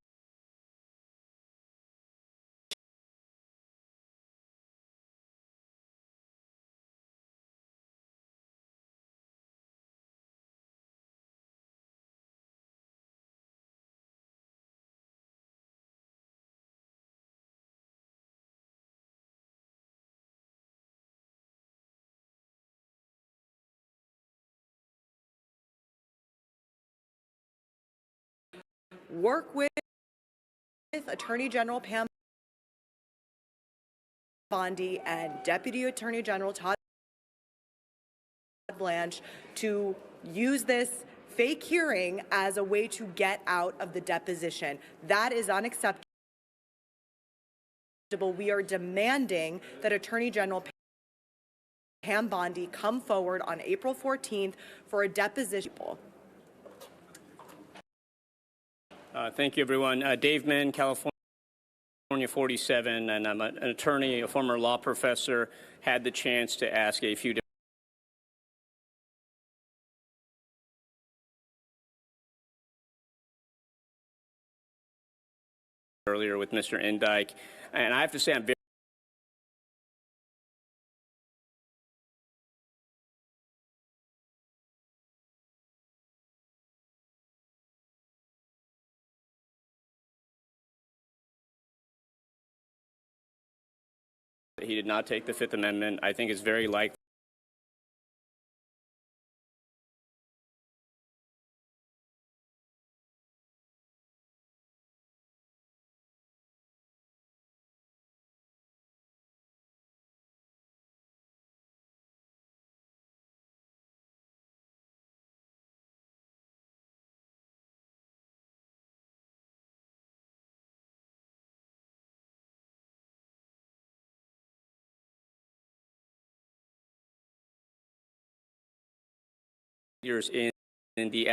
Work with Attorney General Pam Bondi and Deputy Attorney General Todd Blanche to use this fake hearing as a way to get out of the deposition. That is unacceptable. We are demanding that Attorney General Pam Bondi come forward on April 14th for a deposition. Thank you, everyone. Dave Min, California 47, and I'm an attorney, a former law professor, had the chance to ask a few earlier with Mr. Indyke, and I have to say I'm very he did not take the Fifth Amendment. I think it's very likely years in the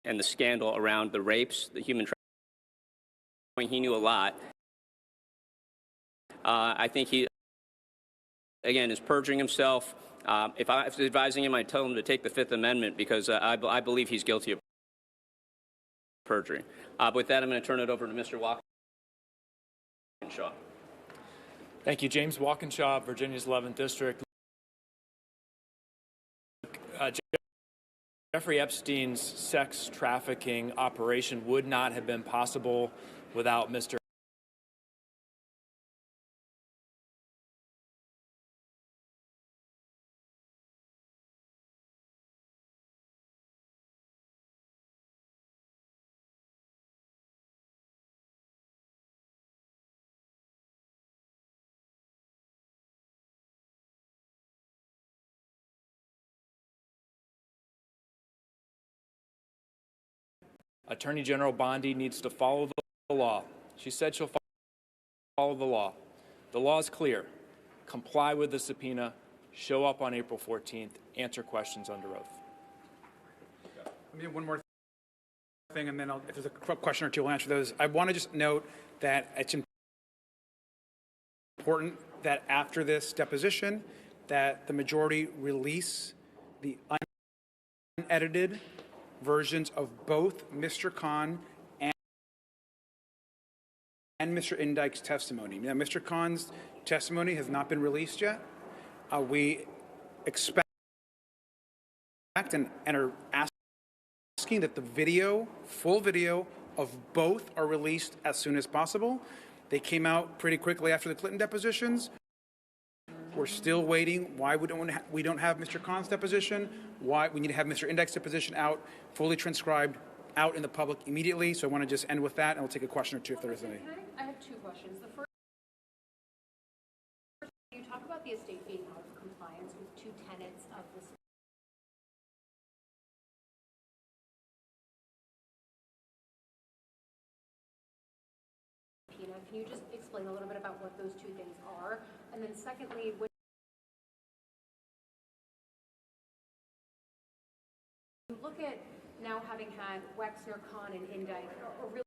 and the scandal around the rapes, the human trafficking. He knew a lot. I think he, again, is perjuring himself. If I was advising him, I'd tell him to take the Fifth Amendment because I believe he's guilty of perjury. With that, I'm going to turn it over to Mr. Walkinshaw. Thank you, James Walkinshaw, Virginia's 11th District. Jeffrey Epstein's sex trafficking operation would not have been possible without Mr. Attorney General Bondi needs to follow the law. She said she'll follow the law. The law is clear. Comply with the subpoena show up on April 14th, answer questions under oath. Let me do one more thing, and then if there's a question or two, I'll answer those. I want to just note that it's important that after this deposition, that the majority release the unedited versions of both Mr. Khan and Mr. Indike's testimony. Now, Mr. Khan's testimony has not been released yet. We expect and are asking that the video, full video of both are released as soon as possible. They came out pretty quickly after the Clinton depositions. We're still waiting. Why we don't have Mr. Khan's deposition? Why we need to have Mr. Indike's deposition out, fully transcribed, out in the public immediately. So I want to just end with that, and we'll take a question or two if there is any. I have two questions. The first, you talk about the estate being out of compliance with two tenets of this. Can you just explain a little bit about what those two things are? And then secondly, when you look at now having had Wexner, Khan, and Indike, or really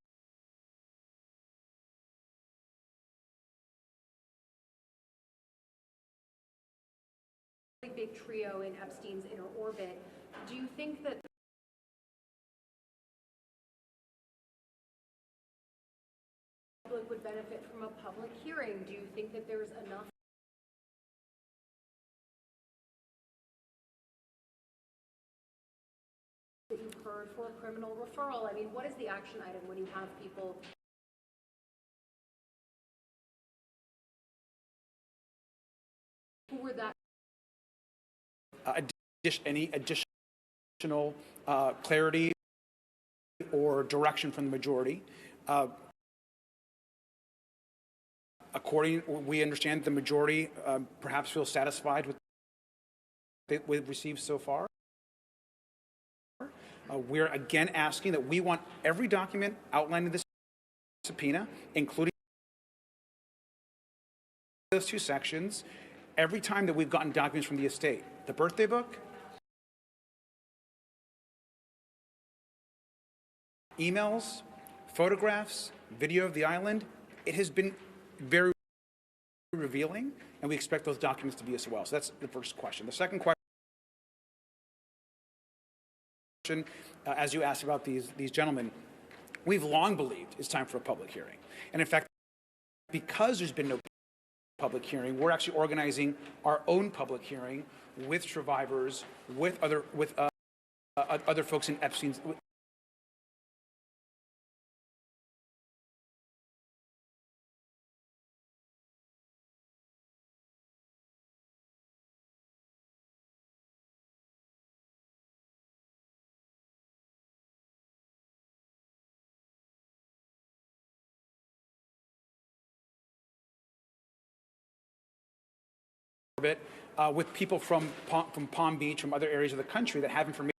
big trio in Epstein's inner orbit, do you think that the public would benefit from a public hearing? Do you think that there's enough that you've heard for a criminal referral? I mean, what is the action item when you have people who were that? Any additional clarity or direction from the majority? We understand the majority perhaps feels satisfied with what we've received so far. We're again asking that we want every document outlined in this subpoena, including those two sections, every time that we've gotten documents from the estate. The birthday book, emails, photographs, video of the island, it has been very revealing, and we expect those documents to be as well. So that's the first question. The second question, as you asked about these gentlemen, we've long believed it's time for a public hearing. And in fact, because there's been no public hearing, we're actually organizing our own public hearing with survivors, with other folks in Epstein's. With people from Palm Beach, from other areas of the country that have information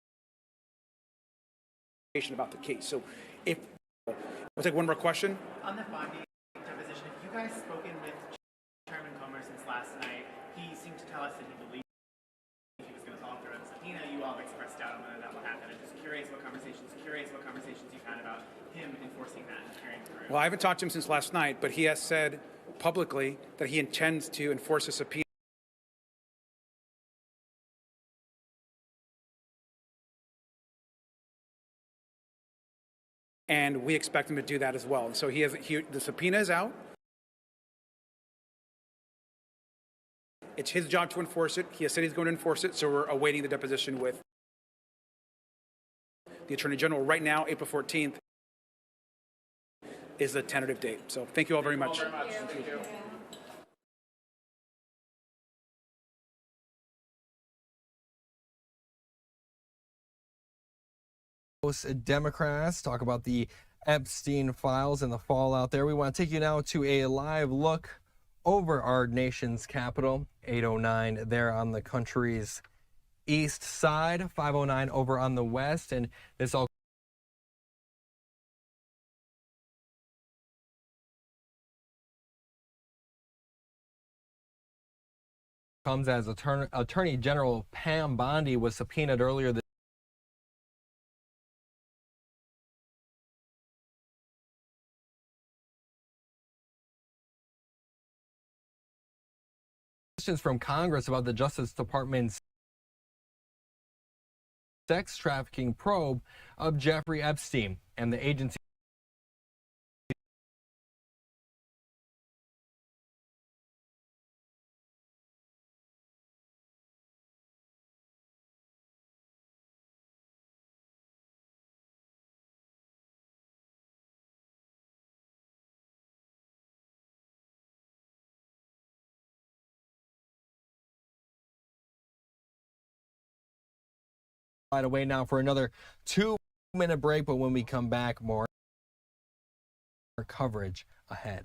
about the case. So if, we'll take one more question. On the Bondi deposition, have you guys spoken with Chairman Comer since last night? He seemed to tell us that he believed he was going to follow through on the subpoena. You all expressed doubt on whether that will happen. I'm just curious what conversations you've had about him enforcing that and carrying through. Well, I haven't talked to him since last night, but he has said publicly that he intends to enforce a subpoena. And we expect him to do that as well. And so the subpoena is out. It's his job to enforce it. He has said he's going to enforce it, so we're awaiting the deposition with the Attorney General. Right now, April 14th is the tentative date. So thank you all very much. Thank you. Democrats talk about the Epstein files and the fallout there. We want to take you now to a live look over our nation's capital, 809 there on the country's east side, 509 over on the west, and this all comes as Attorney General Pam Bondi was subpoenaed earlier this questions from Congress about the Justice Department's sex trafficking probe of Jeffrey Epstein and the agency right away now for another 2-minute break, but when we come back, more coverage ahead.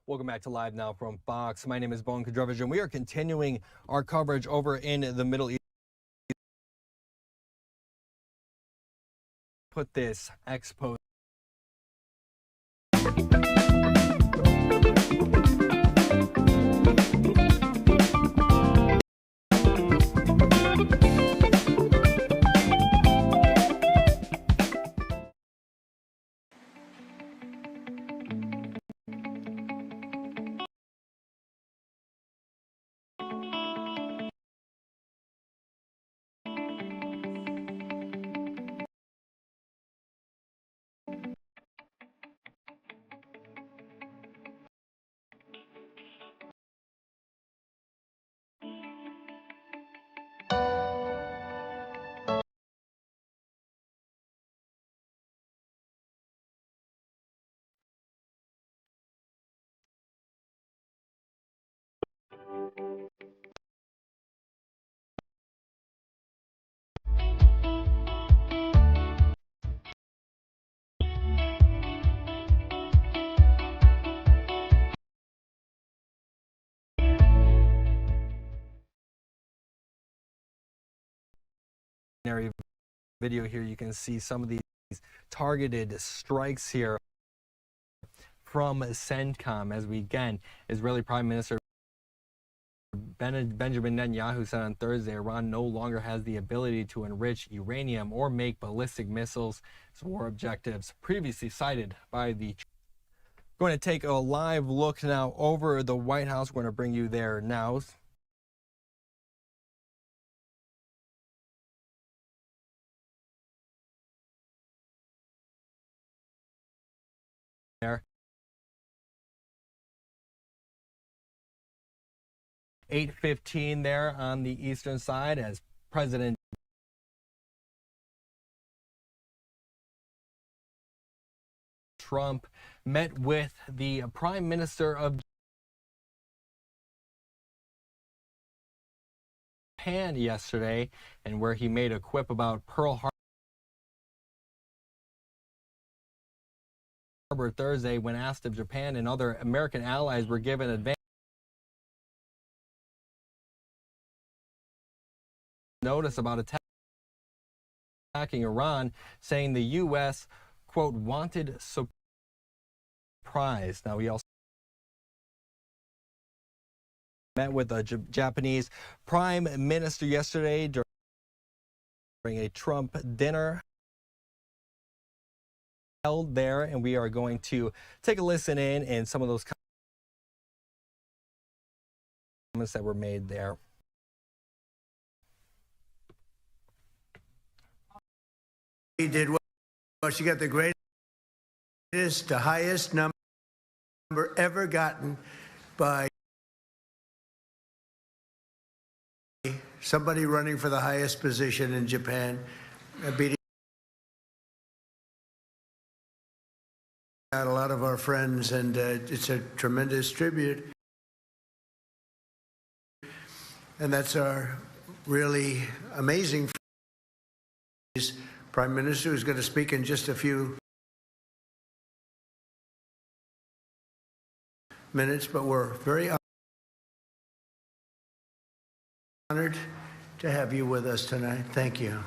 Welcome back to Live Now from Fox. My name is Bone Kadrovich, and we are continuing our coverage over in the Middle East. Put this expose. video here, you can see some of these targeted strikes here from CENTCOM as we, again, Israeli Prime Minister Benjamin Netanyahu said on Thursday Iran no longer has the ability to enrich uranium or make ballistic missiles as war objectives previously cited by the. Going to take a live look now over the White House. We're going to bring you there now. There. 8:15 there on the eastern side as President Trump met with the Prime Minister of Japan yesterday, and where he made a quip about Pearl Harbor Thursday when asked if Japan and other American allies were given advance notice about attacking Iran, saying the U.S., quote, wanted surprise. Now, he also met with a Japanese Prime Minister yesterday during a Trump dinner held there, and we are going to take a listen in and some of those comments that were made there. He did well. She got the greatest, the highest number ever gotten by somebody running for the highest position in Japan, beating out a lot of our friends, and it's a tremendous tribute. And that's our really amazing Prime Minister, who's going to speak in just a few minutes, but we're very honored to have you with us tonight. Thank you.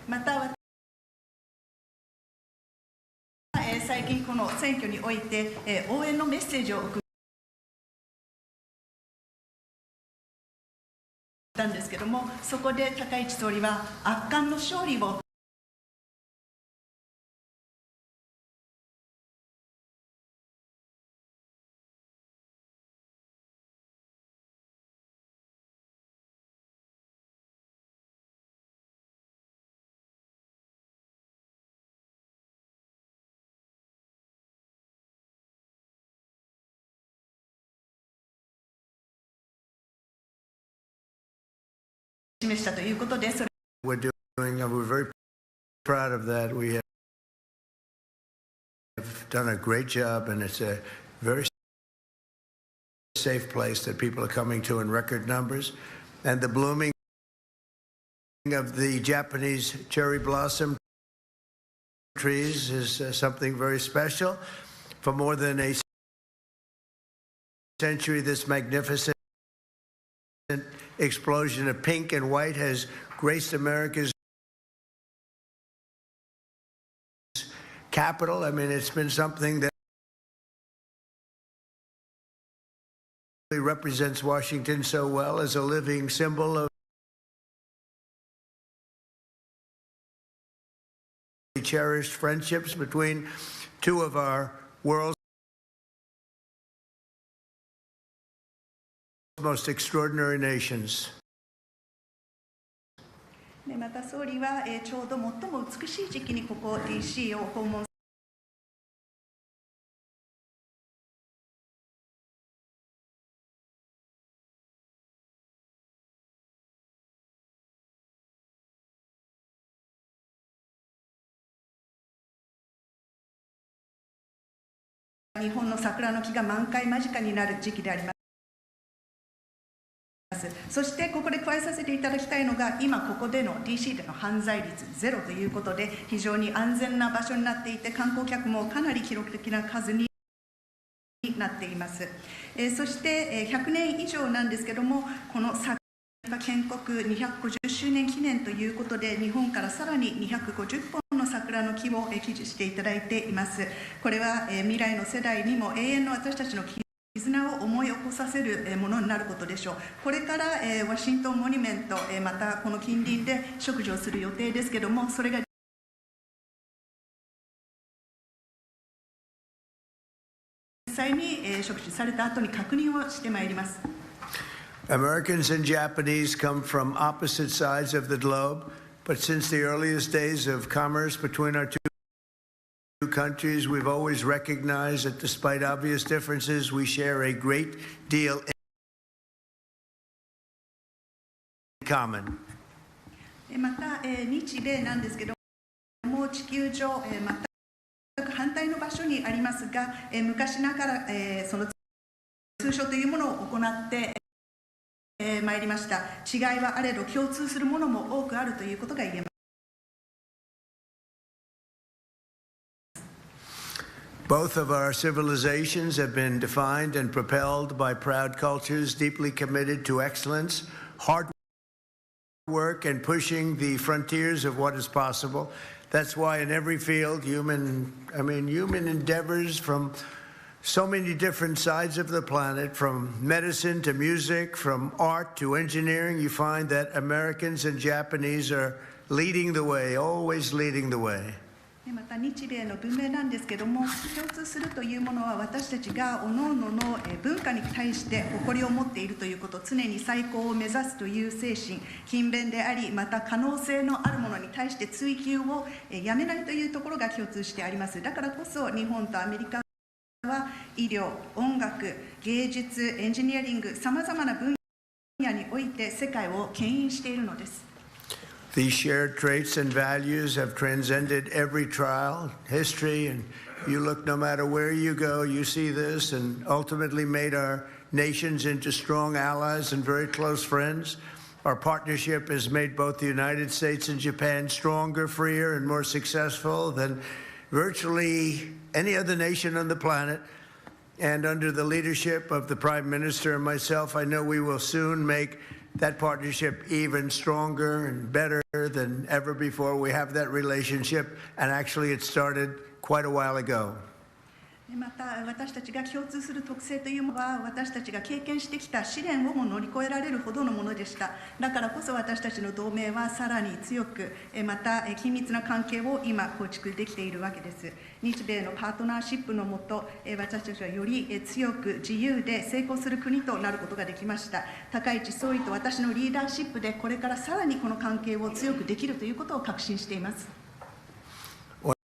また最近この選挙において応援のメッセージを送ったんですけども、そこで高市総理は圧巻の勝利を示したということで、それ We're very proud of that. We have done a great job, and it's a very safe place that people are coming to in record numbers. And the blooming of the Japanese cherry blossom trees is something very special. For more than a century, this magnificent explosion of pink and white has graced America's capital. I mean, it's been something that represents Washington so well as a living symbol of cherished friendships between two of our world's most extraordinary nations. また総理はちょうど最も美しい時期にここ DC を訪問日本の桜の木が満開間近になる時期であります。そしてここで加えさせていただきたいのが、今ここでの DC での犯罪率ゼロということで、非常に安全な場所になっていて、観光客もかなり記録的な数になっています。そして100年以上なんですけども、この桜建国250周年記念ということで、日本からさらに250本の桜の木を寄付していただいています。これは未来の世代にも永遠の私たちの絆を思い起こさせるものになることでしょう。これからワシントンモニュメント、またこの近隣で植樹をする予定ですけども、それが実際に植樹された後に確認をしてまいります。Americans and Japanese come from opposite sides of the globe, but since the earliest days of commerce between our two countries, we've always recognized that despite obvious differences, we share a great deal in common. また、日米なんですけども、地球上、全く反対の場所にありますが、昔ながら、その通商というものを行ってまいりました。違いはあれど共通するものも多くあるということが言えます。Both of our civilizations have been defined and propelled by proud cultures deeply committed to excellence, hard work, and pushing the frontiers of what is possible. That's why in every field, human endeavors from so many different sides of the planet, from medicine to music, from art to engineering, you find that Americans and Japanese are leading the way, always leading the way. また日米の文明なんですけども、共通するというものは私たちが各々の文化に対して誇りを持っているということ、常に最高を目指すという精神、勤勉であり、また可能性のあるものに対して追求をやめないというところが共通してあります。だからこそ日本とアメリカは医療、音楽、芸術、エンジニアリング、さまざまな分野において世界を牽引しているのです。These shared traits and values have transcended every trial, history, and you look no matter where you go, you see this, and ultimately made our nations into strong allies and very close friends. Our partnership has made both the United States and Japan stronger, freer, and more successful than virtually any other nation on the planet. And under the leadership of the Prime Minister and myself, I know we will soon make that partnership even stronger and better than ever before. We have that relationship, and actually it started quite a while ago. また私たちが共通する特性というのは、私たちが経験してきた試練をも乗り越えられるほどのものでした。だからこそ私たちの同盟はさらに強く、また緊密な関係を今構築できているわけです。日米のパートナーシップのもと、私たちはより強く自由で成功する国となることができました。高市総理と私のリーダーシップでこれからさらにこの関係を強くできるということを確信しています。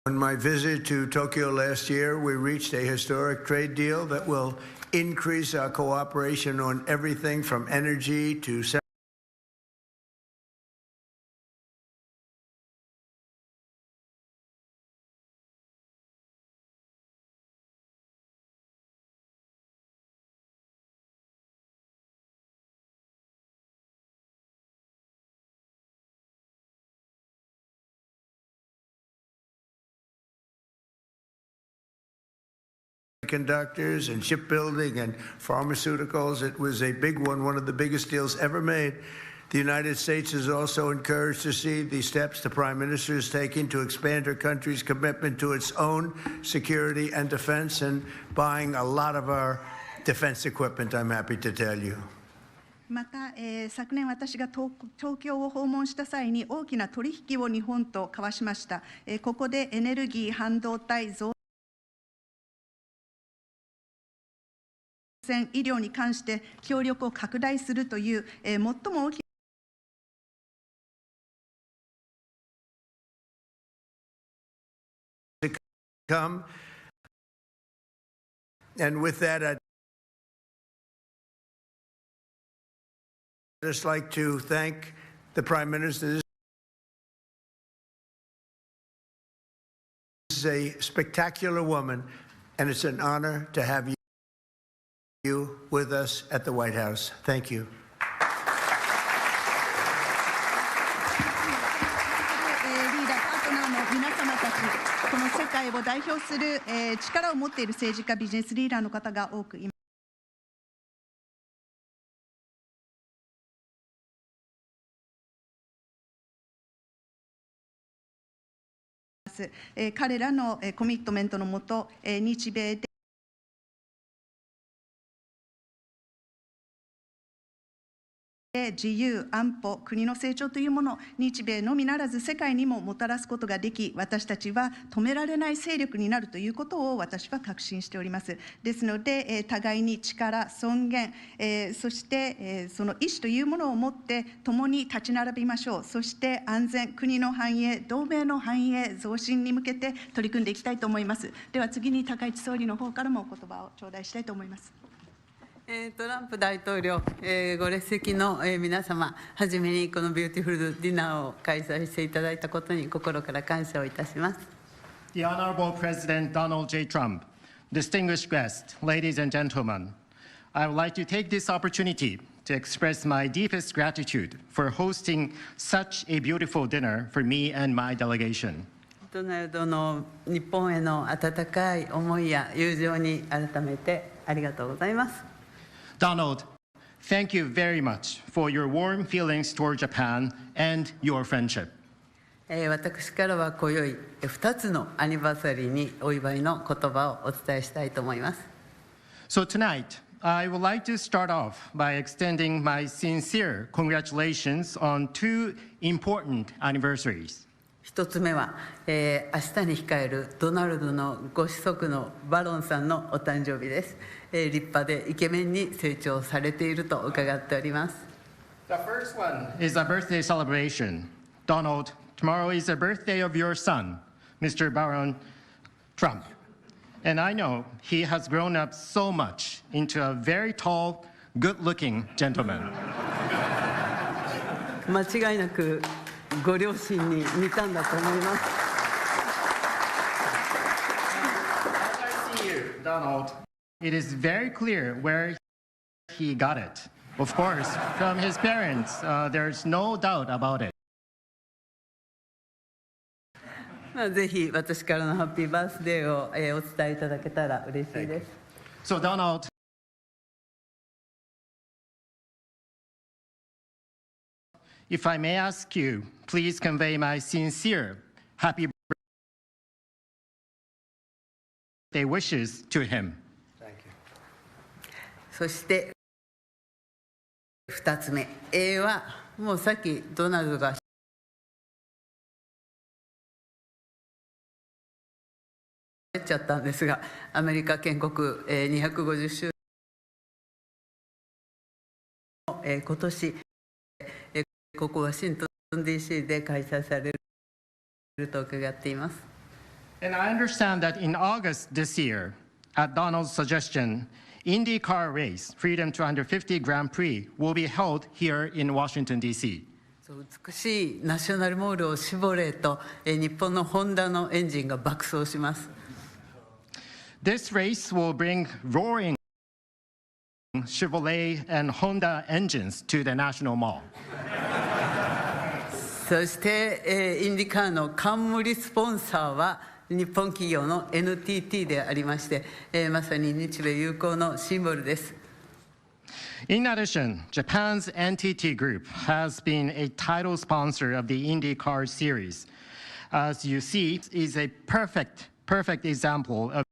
On my visit to Tokyo last year, we reached a historic trade deal that will increase our cooperation on everything from energy to semiconductors and shipbuilding and pharmaceuticals. It was a big one of the biggest deals ever made. The United States is also encouraged to see the steps the Prime Minister is taking to expand her country's commitment to its own security and defense, and buying a lot of our defense equipment, I'm happy to tell you. また、昨年私が東京を訪問した際に大きな取引を日本と交わしました。ここでエネルギー、半導体、医療に関して協力を拡大するという、最も大きcome. And with that, I'd just like to thank the Prime Minister. This is a spectacular woman, and it's an honor to have you with us at the White House. Thank you. この世界を代表する、力を持っている政治家、ビジネスリーダーの方が多くいます。彼らのコミットメントのもと、日米で自由、安保、国の成長というものを日米のみならず世界にももたらすことができ、私たちは止められない勢力になるということを私は確信しております。ですので、互いに力、尊厳、そしてその意思というものを持って共に立ち並びましょう。そして安全、国の繁栄、同盟の繁栄、増進に向けて取り組んでいきたいと思います。では次に高市総理の方からもお言葉を頂戴したいと思います。トランプ大統領、ご列席の皆様、はじめにこのビューティフルディナーを開催していただいたことに心から感謝をいたします。The Honorable President Donald J. Trump, distinguished guests, ladies and gentlemen, I would like to take this opportunity to express my deepest gratitude for hosting such a beautiful dinner for me and my delegation. ドナルドの日本への温かい思いや友情に改めてありがとうございます。Donald, thank you very much for your warm feelings toward Japan and your friendship. 私からは今宵2つのアニバーサリーにお祝いの言葉をお伝えしたいと思います。So tonight, I would like to start off by extending my sincere congratulations on two important anniversaries. 一つ目は、明日に控えるドナルドのご子息のバロンさんのお誕生日です。立派でイケメンに成長されていると伺っております。The first one is a birthday celebration. Donald, tomorrow is the birthday of your son, Mr. Baron Trump. And I know he has grown up so much into a very tall, good-looking gentleman. 間違いなくご両親に似たんだと思います。As I see you, Donald, it is very clear where he got it. Of course, from his parents, there's no doubt about it. ぜひ私からのハッピーバースデーを、お伝えいただけたら嬉しいです。So, Donald, if I may ask you, please convey my sincere happy birthday wishes to him. そして2つ目、A はもうさっきドナルドが言っちゃったんですが、アメリカ建国250周年、今年ここワシントン DC で開催されると伺っています。And I understand that in August this year, at Donald's suggestion, IndyCar race, Freedom 250 Grand Prix, will be held here in Washington, D.C. 美しいナショナルモールを絞れと、日本のホンダのエンジンが爆走します。This race will bring roaring Chevrolet and Honda engines to the National Mall. そして、インディカーの冠スポンサーは日本企業の NTT でありまして、まさに日米友好のシンボルです。In addition, Japan's NTT Group has been a title sponsor of the IndyCar series. As you see, it is a perfect example of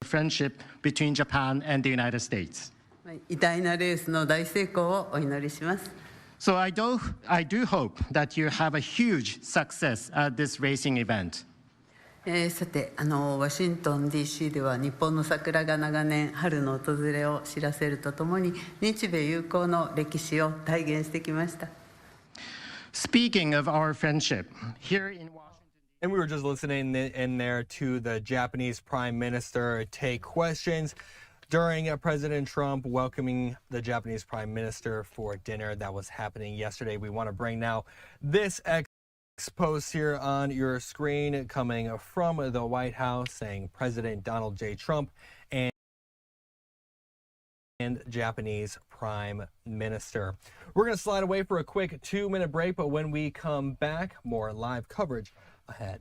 friendship between Japan and the United States. 偉大なレースの大成功をお祈りします。So I do hope that you have a huge success at this racing event. さてワシントン DC では日本の桜が長年春の訪れを知らせるとともに日米友好の歴史を体現してきました。 Speaking of our friendship, here in Washington. And we were just listening in there to the Japanese Prime Minister take questions during President Trump welcoming the Japanese Prime Minister for dinner that was happening yesterday. We want to bring now this post here on your screen coming from the White House saying President Donald J. Trump and Japanese Prime Minister. We're going to slide away for a quick 2-minute break, but when we come back, more live coverage ahead.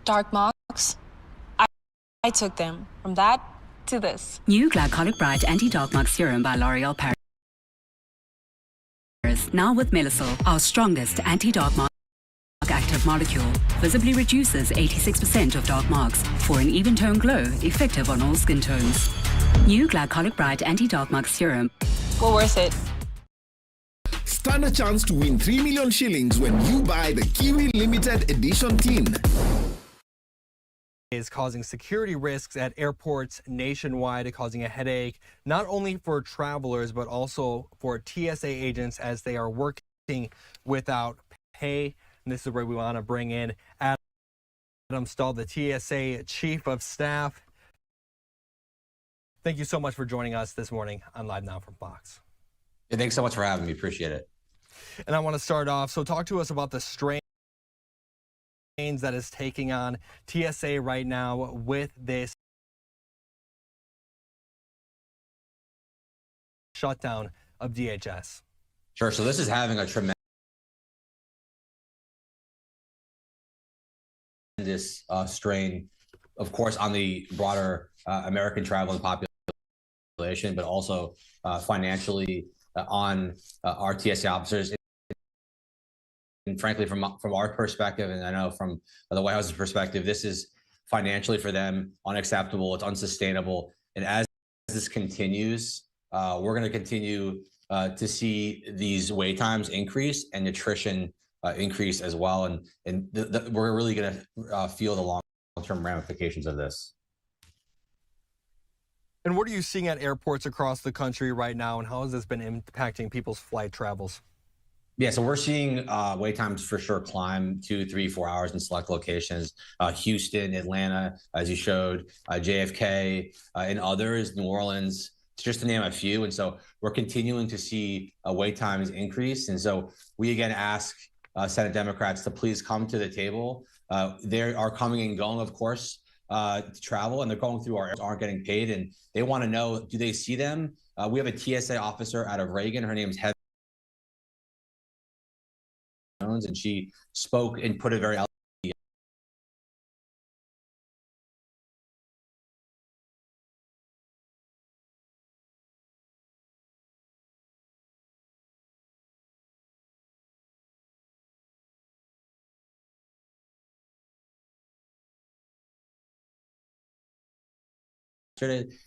Dark marks, I took them. From that to this. New Glycolic Bright Anti-Dark Mark Serum by L'Oreal Paris. Now with Melisol, our strongest anti-dark mark active molecule, visibly reduces 86% of dark marks for an even tone glow, effective on all skin tones. New Glycolic Bright Anti-Dark Mark Serum. Well worth it. Stand a chance to win 3 million shillings when you buy the Kiwi Limited Edition tin. Is causing security risks at airports nationwide, causing a headache not only for travelers but also for TSA agents as they are working without pay. And this is where we want to bring in Adam Stahl, the TSA Chief of Staff. Thank you so much for joining us this morning on Live Now from Fox. Yeah, thanks so much for having me. Appreciate it. And I want to start off, so talk to us about the strain that is taking on TSA right now with this shutdown of DHS. Sure. So this is having a tremendous strain, of course, on the broader American traveling population, but also financially on our TSA officers. And frankly, from our perspective, and I know from the White House's perspective, this is financially for them unacceptable. It's unsustainable. And as this continues, we're going to continue to see these wait times increase and attrition increase as well. And we're really going to feel the long-term ramifications of this. And what are you seeing at airports across the country right now, and how has this been impacting people's flight travels? Yeah, so we're seeing wait times for sure climb 2, 3, 4 hours in select locations. Houston, Atlanta, as you showed, JFK, and others, New Orleans, just to name a few. And so we're continuing to see wait times increase. And so we again ask Senate Democrats to please come to the table. They are coming and going, of course, to travel, and they're going through our aren't getting paid. And they want to know, do they see them? We have a TSA officer out of Reagan. Her name is Heather. And she spoke and put it very eloquently.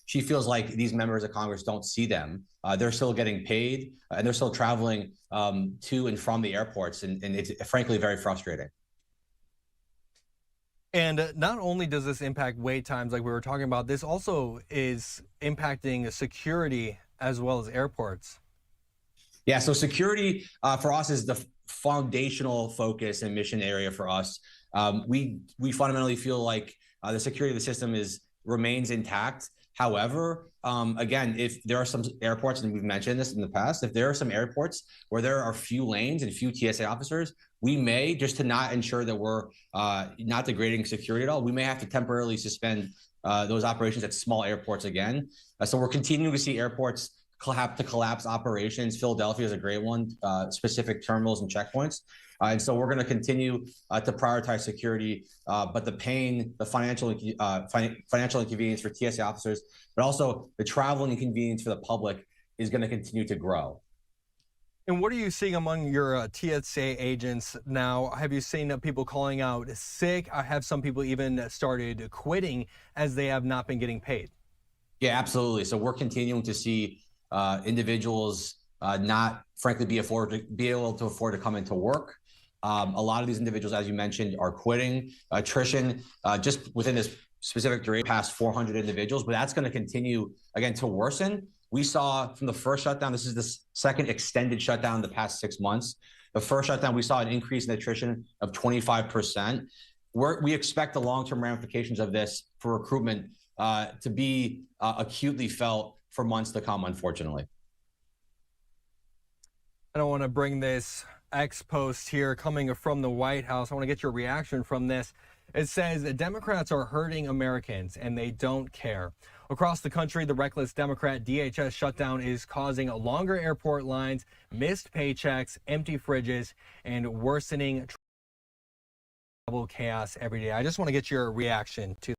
She feels like these members of Congress don't see them. They're still getting paid, and they're still traveling to and from the airports, and it's frankly very frustrating. And not only does this impact wait times like we were talking about, this also is impacting security as well as airports. Yeah, so security for us is the foundational focus and mission area for us. We fundamentally feel like the security of the system remains intact. However, again, if there are some airports, and we've mentioned this in the past, if there are some airports where there are few lanes and few TSA officers, we may, just to not ensure that we're not degrading security at all, we may have to temporarily suspend those operations at small airports again. So we're continuing to see airports have to collapse operations. Philadelphia is a great one, specific terminals and checkpoints. And so we're going to continue to prioritize security, but the pain, the financial inconvenience for TSA officers, but also the travel inconvenience for the public is going to continue to grow. And what are you seeing among your TSA agents now? Have you seen people calling out sick? Have some people even started quitting as they have not been getting paid? Yeah, absolutely. So we're continuing to see individuals not, frankly, be able to afford to come into work. A lot of these individuals, as you mentioned, are quitting. Attrition just within this specific duration past 400 individuals, but that's going to continue again to worsen. We saw from the first shutdown, this is the second extended shutdown in the past 6 months. The first shutdown, we saw an increase in attrition of 25%. We expect the long-term ramifications of this for recruitment to be acutely felt for months to come, unfortunately. I don't want to bring this X post here coming from the White House. I want to get your reaction from this. It says that Democrats are hurting Americans and they don't care. Across the country, the reckless Democrat DHS shutdown is causing longer airport lines, missed paychecks, empty fridges, and worsening travel chaos every day. I just want to get your reaction to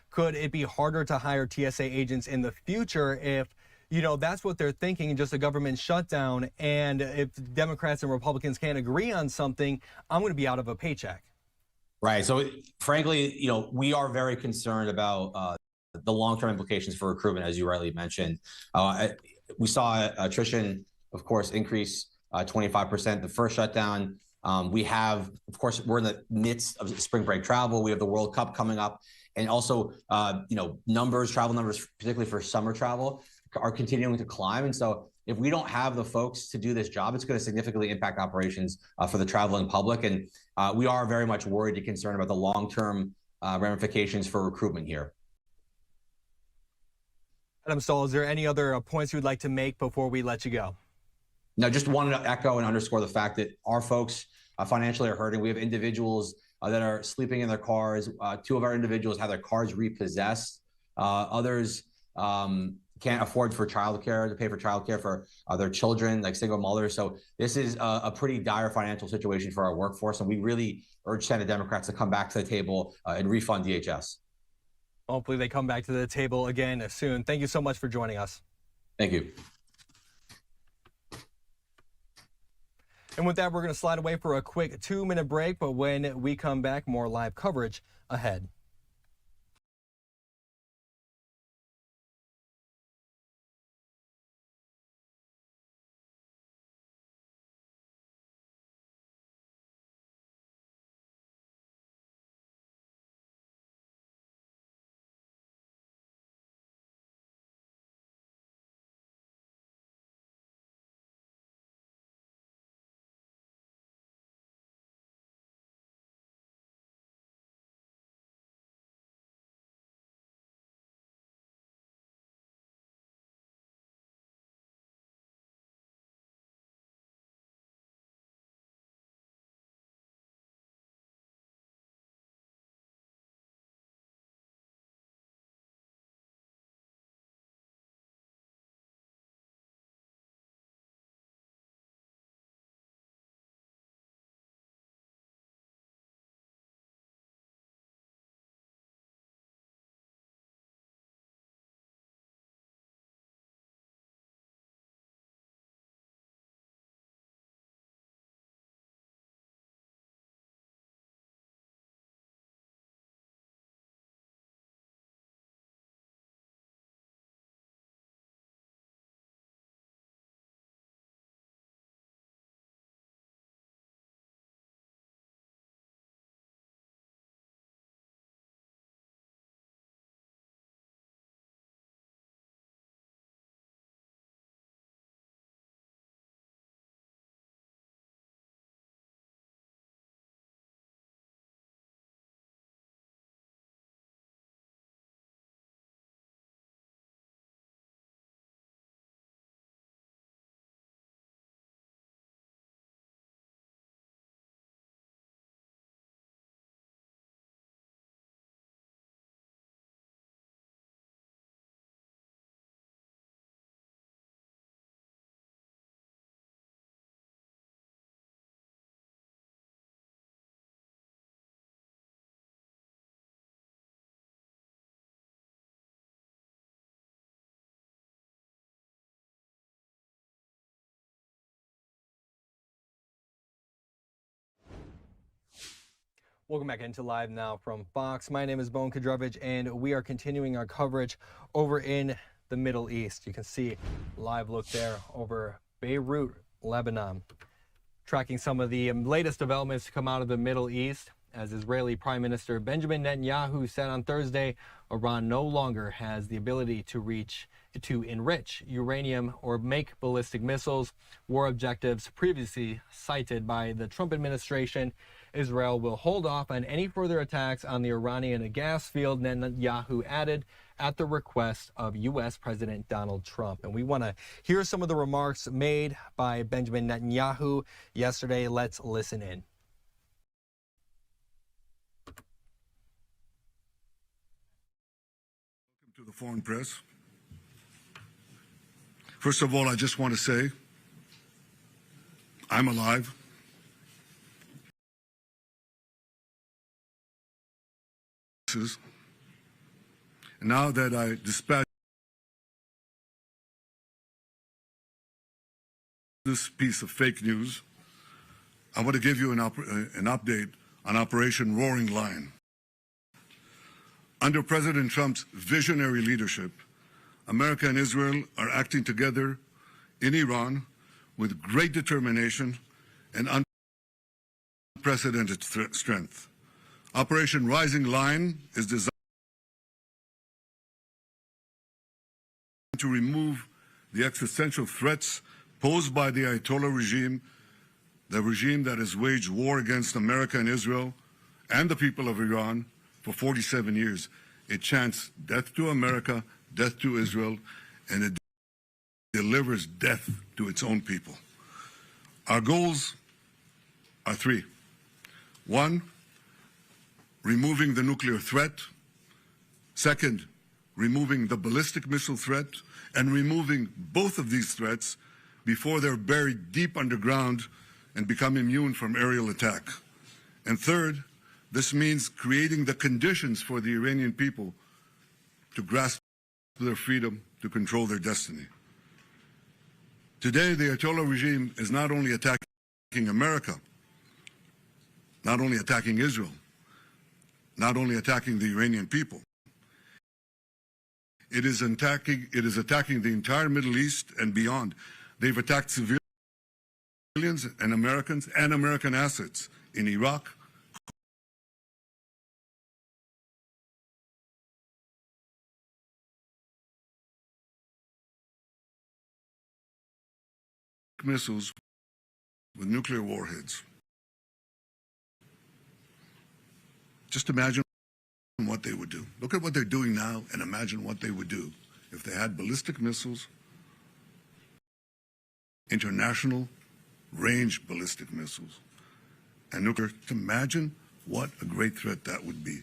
could it be harder to hire TSA agents in the future if, you know, that's what they're thinking, just a government shutdown, and if Democrats and Republicans can't agree on something, I'm going to be out of a paycheck. Right. So frankly, you know, we are very concerned about the long-term implications for recruitment, as you rightly mentioned. We saw attrition, of course, increase 25%. The first shutdown, we have, of course, we're in the midst of spring break travel. We have the World Cup coming up, and also, you know, travel numbers, particularly for summer travel, are continuing to climb. And so, if we don't have the folks to do this job, it's going to significantly impact operations for the traveling public. And we are very much worried and concerned about the long-term ramifications for recruitment here. Adam Stoll, is there any other points you would like to make before we let you go? No, just wanted to echo and underscore the fact that our folks financially are hurting. We have individuals that are sleeping in their cars. 2 of our individuals have their cars repossessed. Others can't afford to pay for childcare for their children, like single mothers. So this is a pretty dire financial situation for our workforce, and we really urge Senate Democrats to come back to the table and refund DHS. Hopefully they come back to the table again soon. Thank you so much for joining us. Thank you. And with that, we're going to slide away for a quick 2-minute break, but when we come back, more live coverage ahead. Welcome back into Live Now from Fox. My name is Bone Kadrovich, and we are continuing our coverage over in the Middle East. You can see live look there over Beirut, Lebanon. Tracking some of the latest developments to come out of the Middle East. As Israeli Prime Minister Benjamin Netanyahu said on Thursday, Iran no longer has the ability to enrich uranium or make ballistic missiles, war objectives previously cited by the Trump administration. Israel will hold off on any further attacks on the Iranian gas field, Netanyahu added, at the request of U.S. President Donald Trump. And we want to hear some of the remarks made by Benjamin Netanyahu yesterday. Let's listen in. Welcome to the foreign press. First of all, I just want to say I'm alive. Now that I dispatched this piece of fake news, I want to give you an update on Operation Roaring Lion. Under President Trump's visionary leadership, America and Israel are acting together in Iran with great determination and unprecedented strength. Operation Rising Lion is designed to remove the existential threats posed by the Ayatollah regime, the regime that has waged war against America and Israel and the people of Iran for 47 years. It chants death to America, death to Israel, and it delivers death to its own people. Our goals are three. One, removing the nuclear threat. Second, removing the ballistic missile threat, and removing both of these threats before they're buried deep underground and become immune from aerial attack. And third, this means creating the conditions for the Iranian people to grasp their freedom, to control their destiny. Today, the Ayatollah regime is not only attacking America, not only attacking Israel, not only attacking the Iranian people, it is attacking the entire Middle East and beyond. They've attacked civilians and American assets in Iraq, missiles with nuclear warheads. Just imagine what they would do. Look at what they're doing now and imagine what they would do if they had ballistic missiles, international range ballistic missiles, and nuclear. Imagine what a great threat that would be.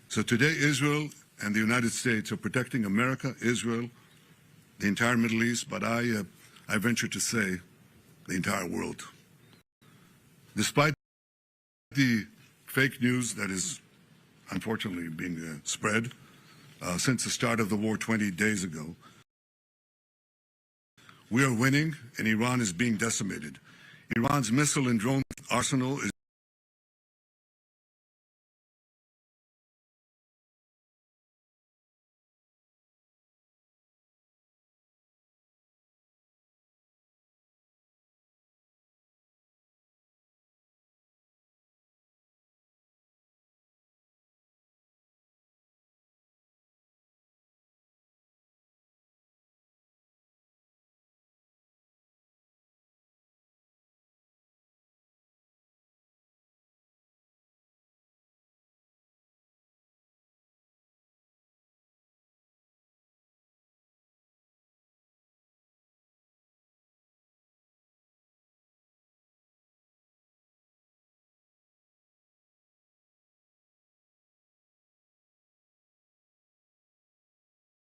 So today, Israel and the United States are protecting America, Israel, the entire Middle East, but I venture to say the entire world. Despite the fake news that is unfortunately being spread since the start of the war 20 days ago, we are winning and Iran is being decimated. Iran's missile and drone arsenal is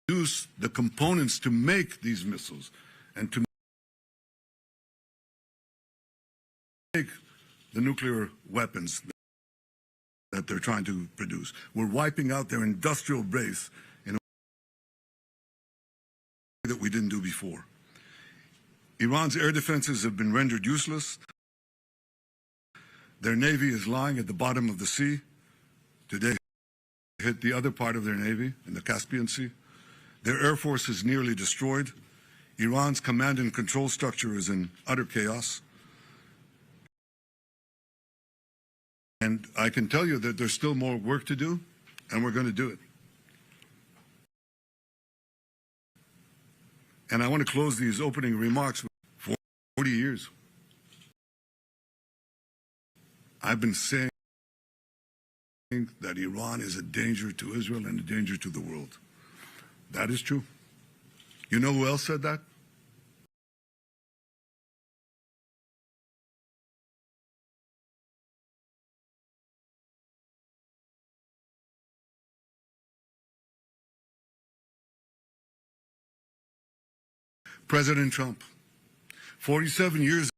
produce the components to make these missiles and to make the nuclear weapons that they're trying to produce. We're wiping out their industrial base in a way that we didn't do before. Iran's air defenses have been rendered useless. Their navy is lying at the bottom of the sea. Today, hit the other part of their navy in the Caspian Sea. Their air force is nearly destroyed. Iran's command and control structure is in utter chaos. And I can tell you that there's still more work to do, and we're going to do it. And I want to close these opening remarks with 40 years. I've been saying that Iran is a danger to Israel and a danger to the world. That is true. You know who else said that? President Trump. 47 years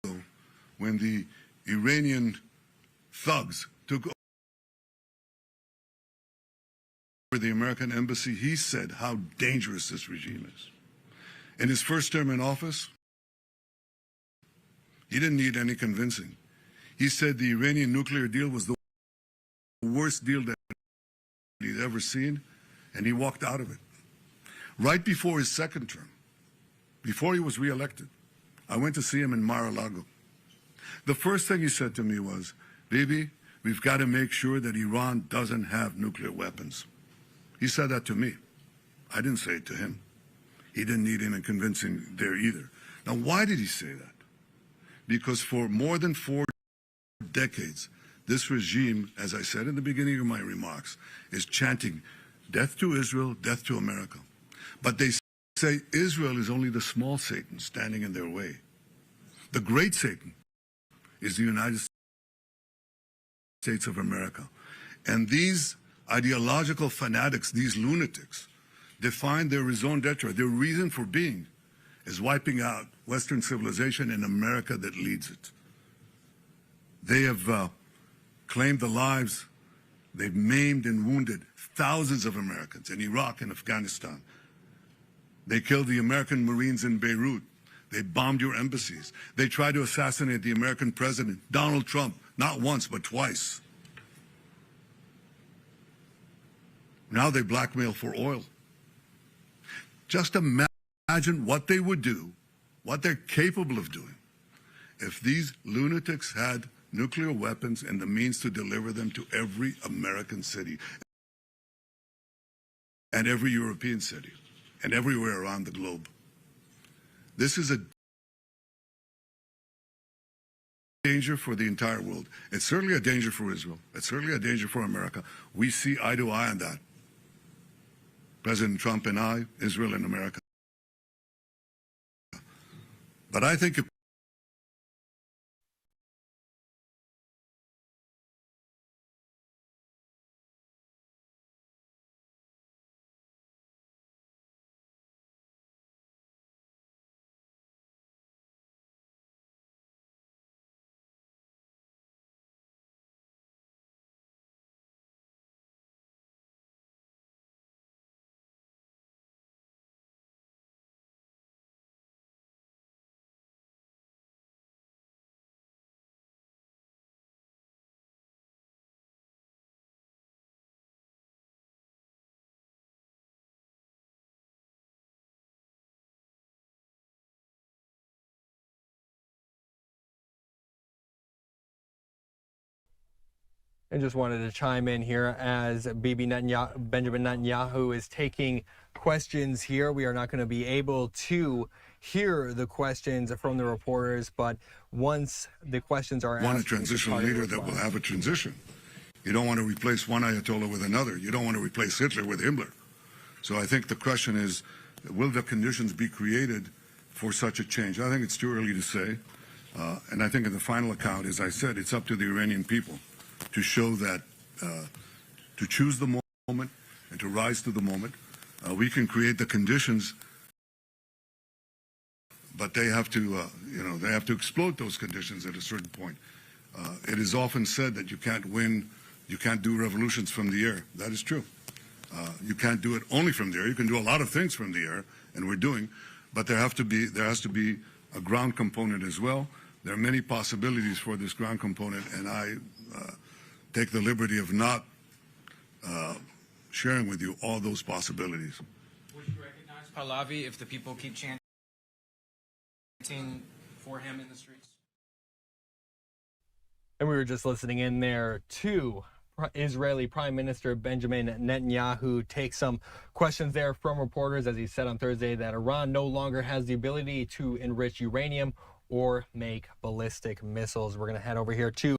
ago, when the Iranian thugs took over the American embassy, he said how dangerous this regime is. In his first term in office, he didn't need any convincing. He said the Iranian nuclear deal was the worst deal that he'd ever seen, and he walked out of it. Right before his second term, before he was reelected, I went to see him in Mar-a-Lago. The first thing he said to me was, "Bibi, we've got to make sure that Iran doesn't have nuclear weapons." He said that to me. I didn't say it to him. He didn't need any convincing there either. Now, why did he say that? Because for more than 4 decades, this regime, as I said in the beginning of my remarks, is chanting death to Israel, death to America. But they say Israel is only the small Satan standing in their way. The great Satan is the United States of America. And these ideological fanatics, these lunatics, define their raison d'etre, their reason for being, is wiping out Western civilization in America that leads it. They have claimed the lives, they've maimed and wounded thousands of Americans in Iraq and Afghanistan. They killed the American Marines in Beirut. They bombed your embassies. They tried to assassinate the American president, Donald Trump, not once, but twice. Now they blackmail for oil. Just imagine what they would do, what they're capable of doing, if these lunatics had nuclear weapons and the means to deliver them to every American city and every European city and everywhere around the globe. This is a danger for the entire world. It's certainly a danger for Israel. It's certainly a danger for America. We see eye to eye on that. President Trump and I, Israel and America. But I think I just wanted to chime in here as Benjamin Netanyahu is taking questions here. We are not going to be able to hear the questions from the reporters, but once the questions are asked... Want a transitional leader that will have a transition. You don't want to replace one Ayatollah with another. You don't want to replace Hitler with Himmler. So I think the question is, will the conditions be created for such a change? I think it's too early to say. And I think in the final account, as I said, it's up to the Iranian people to show that, to choose the moment and to rise to the moment. We can create the conditions, but they have to, they have to exploit those conditions at a certain point. It is often said that you can't do revolutions from the air. That is true. You can't do it only from the air. You can do a lot of things from the air, and we're doing, but there has to be a ground component as well. There are many possibilities for this ground component, and I take the liberty of not sharing with you all those possibilities. Would you recognize Pahlavi if the people keep chanting for him in the streets? And we were just listening in there to Israeli Prime Minister Benjamin Netanyahu take some questions there from reporters as he said on Thursday that Iran no longer has the ability to enrich uranium or make ballistic missiles. We're going to head over here to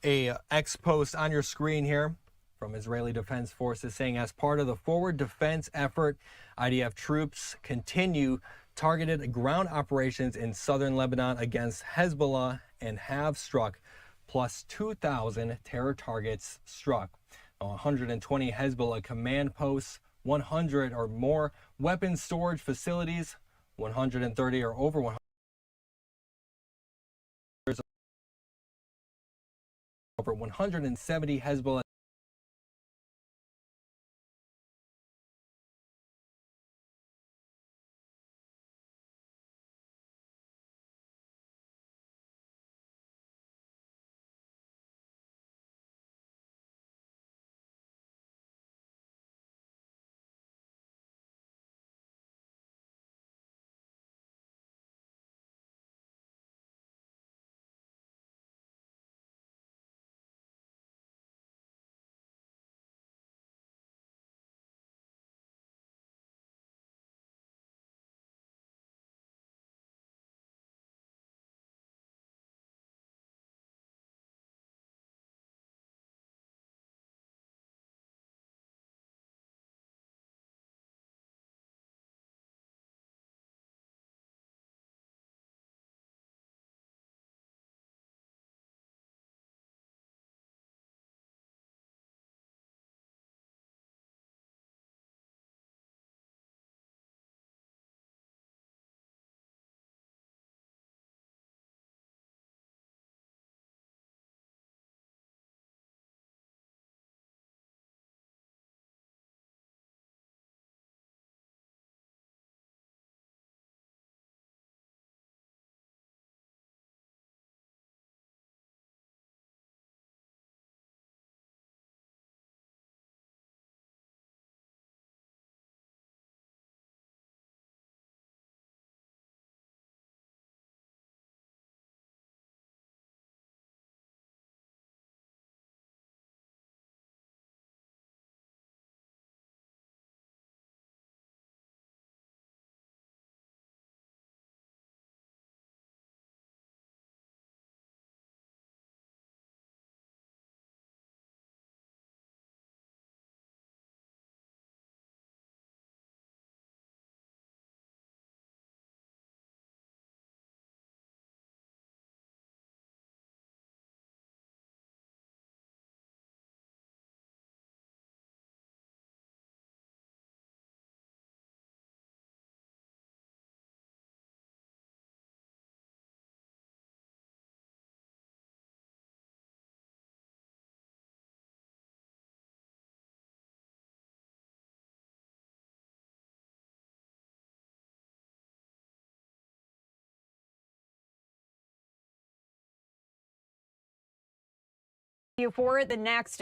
a X post on your screen here from Israeli Defense Forces saying as part of the forward defense effort, IDF troops continue targeted ground operations in southern Lebanon against Hezbollah and have struck plus 2,000 terror targets struck. 120 Hezbollah command posts, 100 or more weapons storage facilities, 130 or over 100 over 170 Hezbollah for the next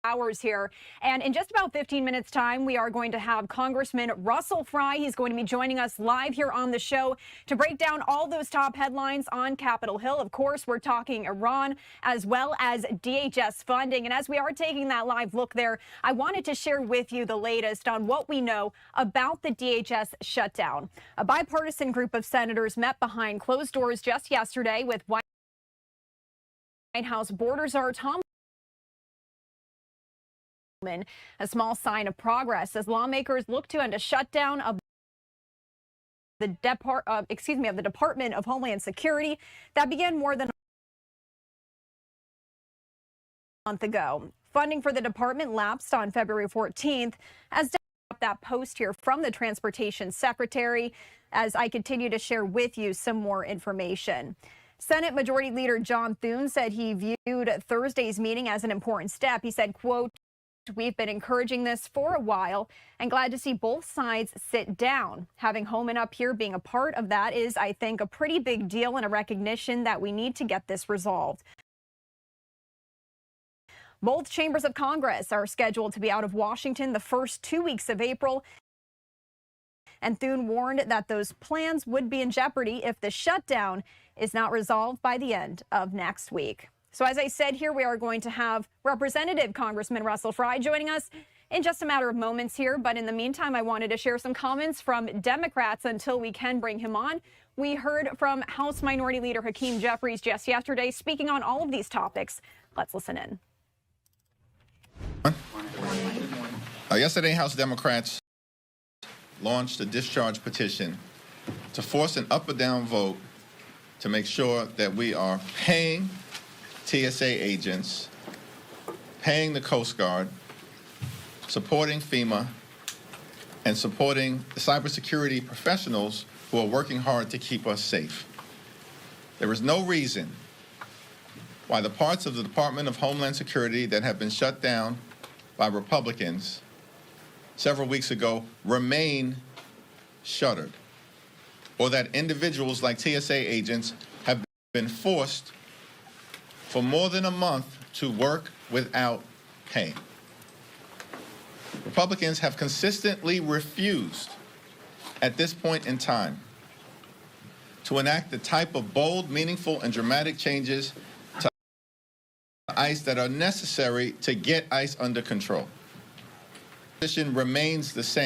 hours here. And in just about 15 minutes time, we are going to have Congressman Russell Fry. He's going to be joining us live here on the show to break down all those top headlines on Capitol Hill. Of course, we're talking Iran as well as DHS funding. And as we are taking that live look there, I wanted to share with you the latest on what we know about the DHS shutdown. A bipartisan group of senators met behind closed doors just yesterday with White House Border Czar Tom A small sign of progress as lawmakers look to end a shutdown of the Department of Homeland Security that began more than a month ago. Funding for the department lapsed on February 14th as that post here from the Transportation Secretary as I continue to share with you some more information. Senate Majority Leader John Thune said he viewed Thursday's meeting as an important step. He said, quote, "We've been encouraging this for a while and glad to see both sides sit down. Having Homan up here being a part of that is, I think, a pretty big deal and a recognition that we need to get this resolved." Both chambers of Congress are scheduled to be out of Washington the first 2 weeks of April. And Thune warned that those plans would be in jeopardy if the shutdown is not resolved by the end of next week. So as I said, here we are going to have Representative Congressman Russell Fry joining us in just a matter of moments here. But in the meantime, I wanted to share some comments from Democrats until we can bring him on. We heard from House Minority Leader Hakeem Jeffries just yesterday speaking on all of these topics. Let's listen in. Yesterday, House Democrats launched a discharge petition to force an up or down vote to make sure that we are paying TSA agents, paying the Coast Guard, supporting FEMA, and supporting the cybersecurity professionals who are working hard to keep us safe. There is no reason why the parts of the Department of Homeland Security that have been shut down by Republicans several weeks ago remain shuttered, or that individuals like TSA agents have been forced for more than a month to work without pay. Republicans have consistently refused at this point in time to enact the type of bold, meaningful, and dramatic changes to ICE that are necessary to get ICE under control. The position remains the same.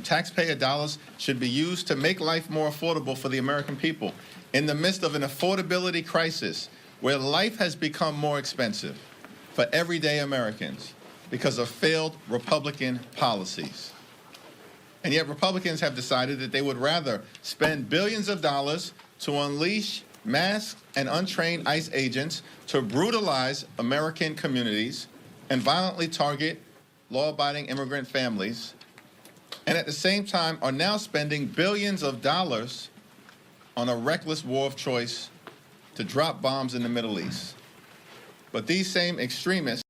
Taxpayer dollars should be used to make life more affordable for the American people in the midst of an affordability crisis where life has become more expensive for everyday Americans because of failed Republican policies. And yet Republicans have decided that they would rather spend billions of dollars to unleash masked and untrained ICE agents to brutalize American communities and violently target law-abiding immigrant families, and at the same time are now spending billions of dollars on a reckless war of choice to drop bombs in the Middle East. But these same extremists,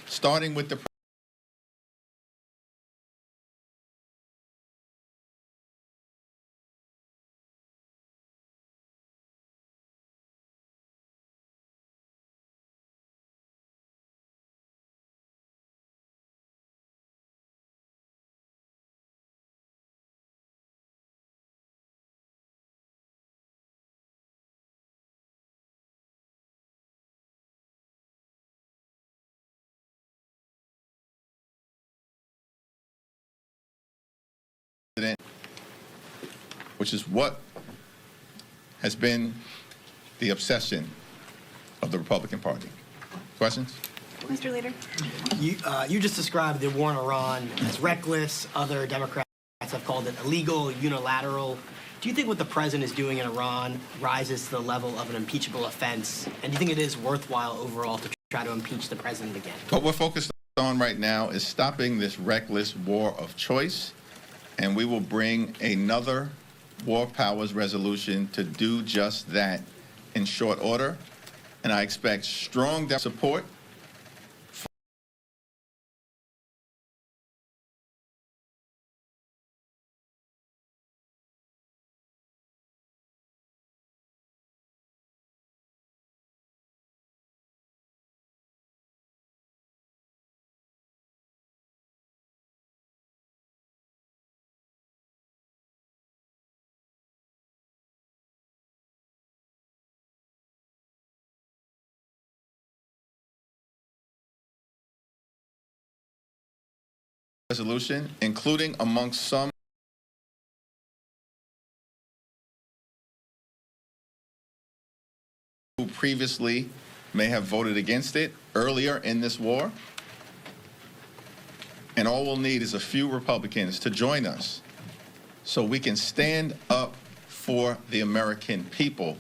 starting with the president, which is what has been the obsession of the Republican Party. Questions? Mr. Leader. You just described the war on Iran as reckless. Other Democrats have called it illegal, unilateral. Do you think what the president is doing in Iran rises to the level of an impeachable offense? And do you think it is worthwhile overall to try to impeach the president again? What we're focused on right now is stopping this reckless war of choice, and we will bring another War Powers resolution to do just that in short order. And I expect strong support resolution, including amongst some who previously may have voted against it earlier in this war. And all we'll need is a few Republicans to join us so we can stand up for the American people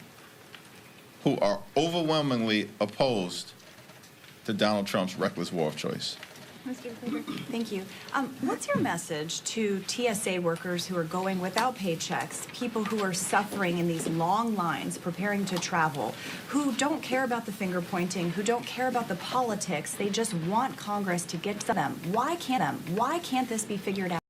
who are overwhelmingly opposed to Donald Trump's reckless war of choice. Thank you. What's your message to TSA workers who are going without paychecks, people who are suffering in these long lines preparing to travel, who don't care about the finger pointing, who don't care about the politics, they just want Congress to get to them? Why can't this be figured out?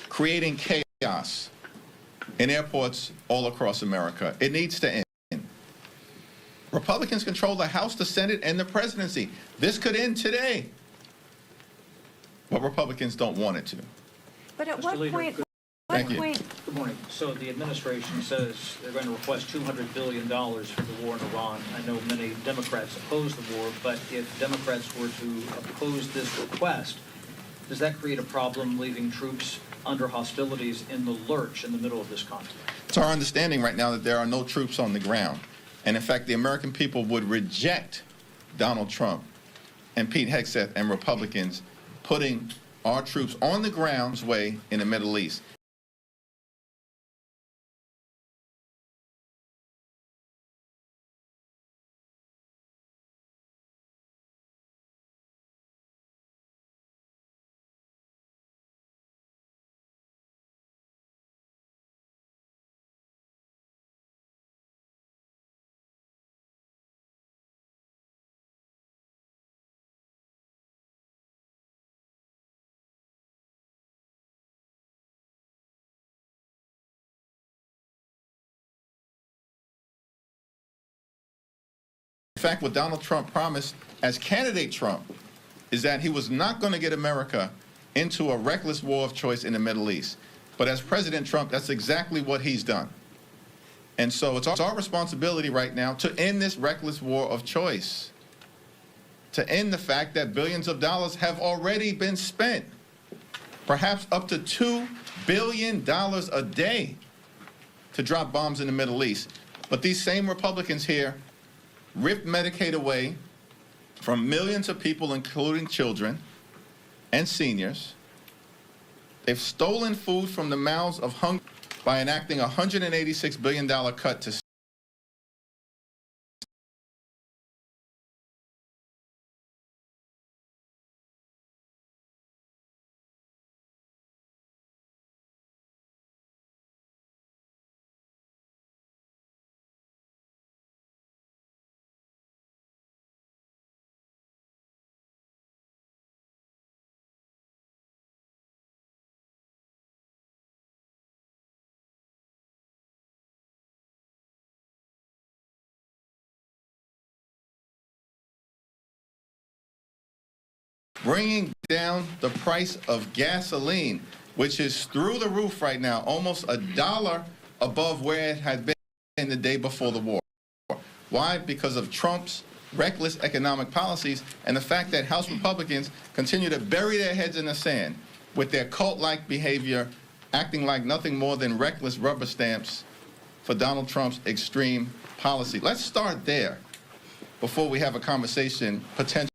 Creating chaos in airports all across America. It needs to end. Republicans control the House, the Senate, and the presidency. This could end today. But Republicans don't want it to. But at what point? Thank you. Good morning. So the administration says they're going to request $200 billion for the war in Iran. I know many Democrats oppose the war, but if Democrats were to oppose this request, does that create a problem leaving troops under hostilities in the lurch in the middle of this conflict? It's our understanding right now that there are no troops on the ground. And in fact, the American people would reject Donald Trump and Pete Hegseth and Republicans putting our troops on the ground's way in the Middle East. In fact, what Donald Trump promised as candidate Trump is that he was not going to get America into a reckless war of choice in the Middle East. But as President Trump, that's exactly what he's done. And so it's our responsibility right now to end this reckless war of choice, to end the fact that billions of dollars have already been spent, perhaps up to $2 billion a day to drop bombs in the Middle East. But these same Republicans here ripped Medicaid away from millions of people, including children and seniors. They've stolen food from the mouths of hunger by enacting a $186 billion cut to bringing down the price of gasoline, which is through the roof right now, almost $1 above where it had been the day before the war. Why? Because of Trump's reckless economic policies and the fact that House Republicans continue to bury their heads in the sand with their cult-like behavior, acting like nothing more than reckless rubber stamps for Donald Trump's extreme policy. Let's start there before we have a conversation potentially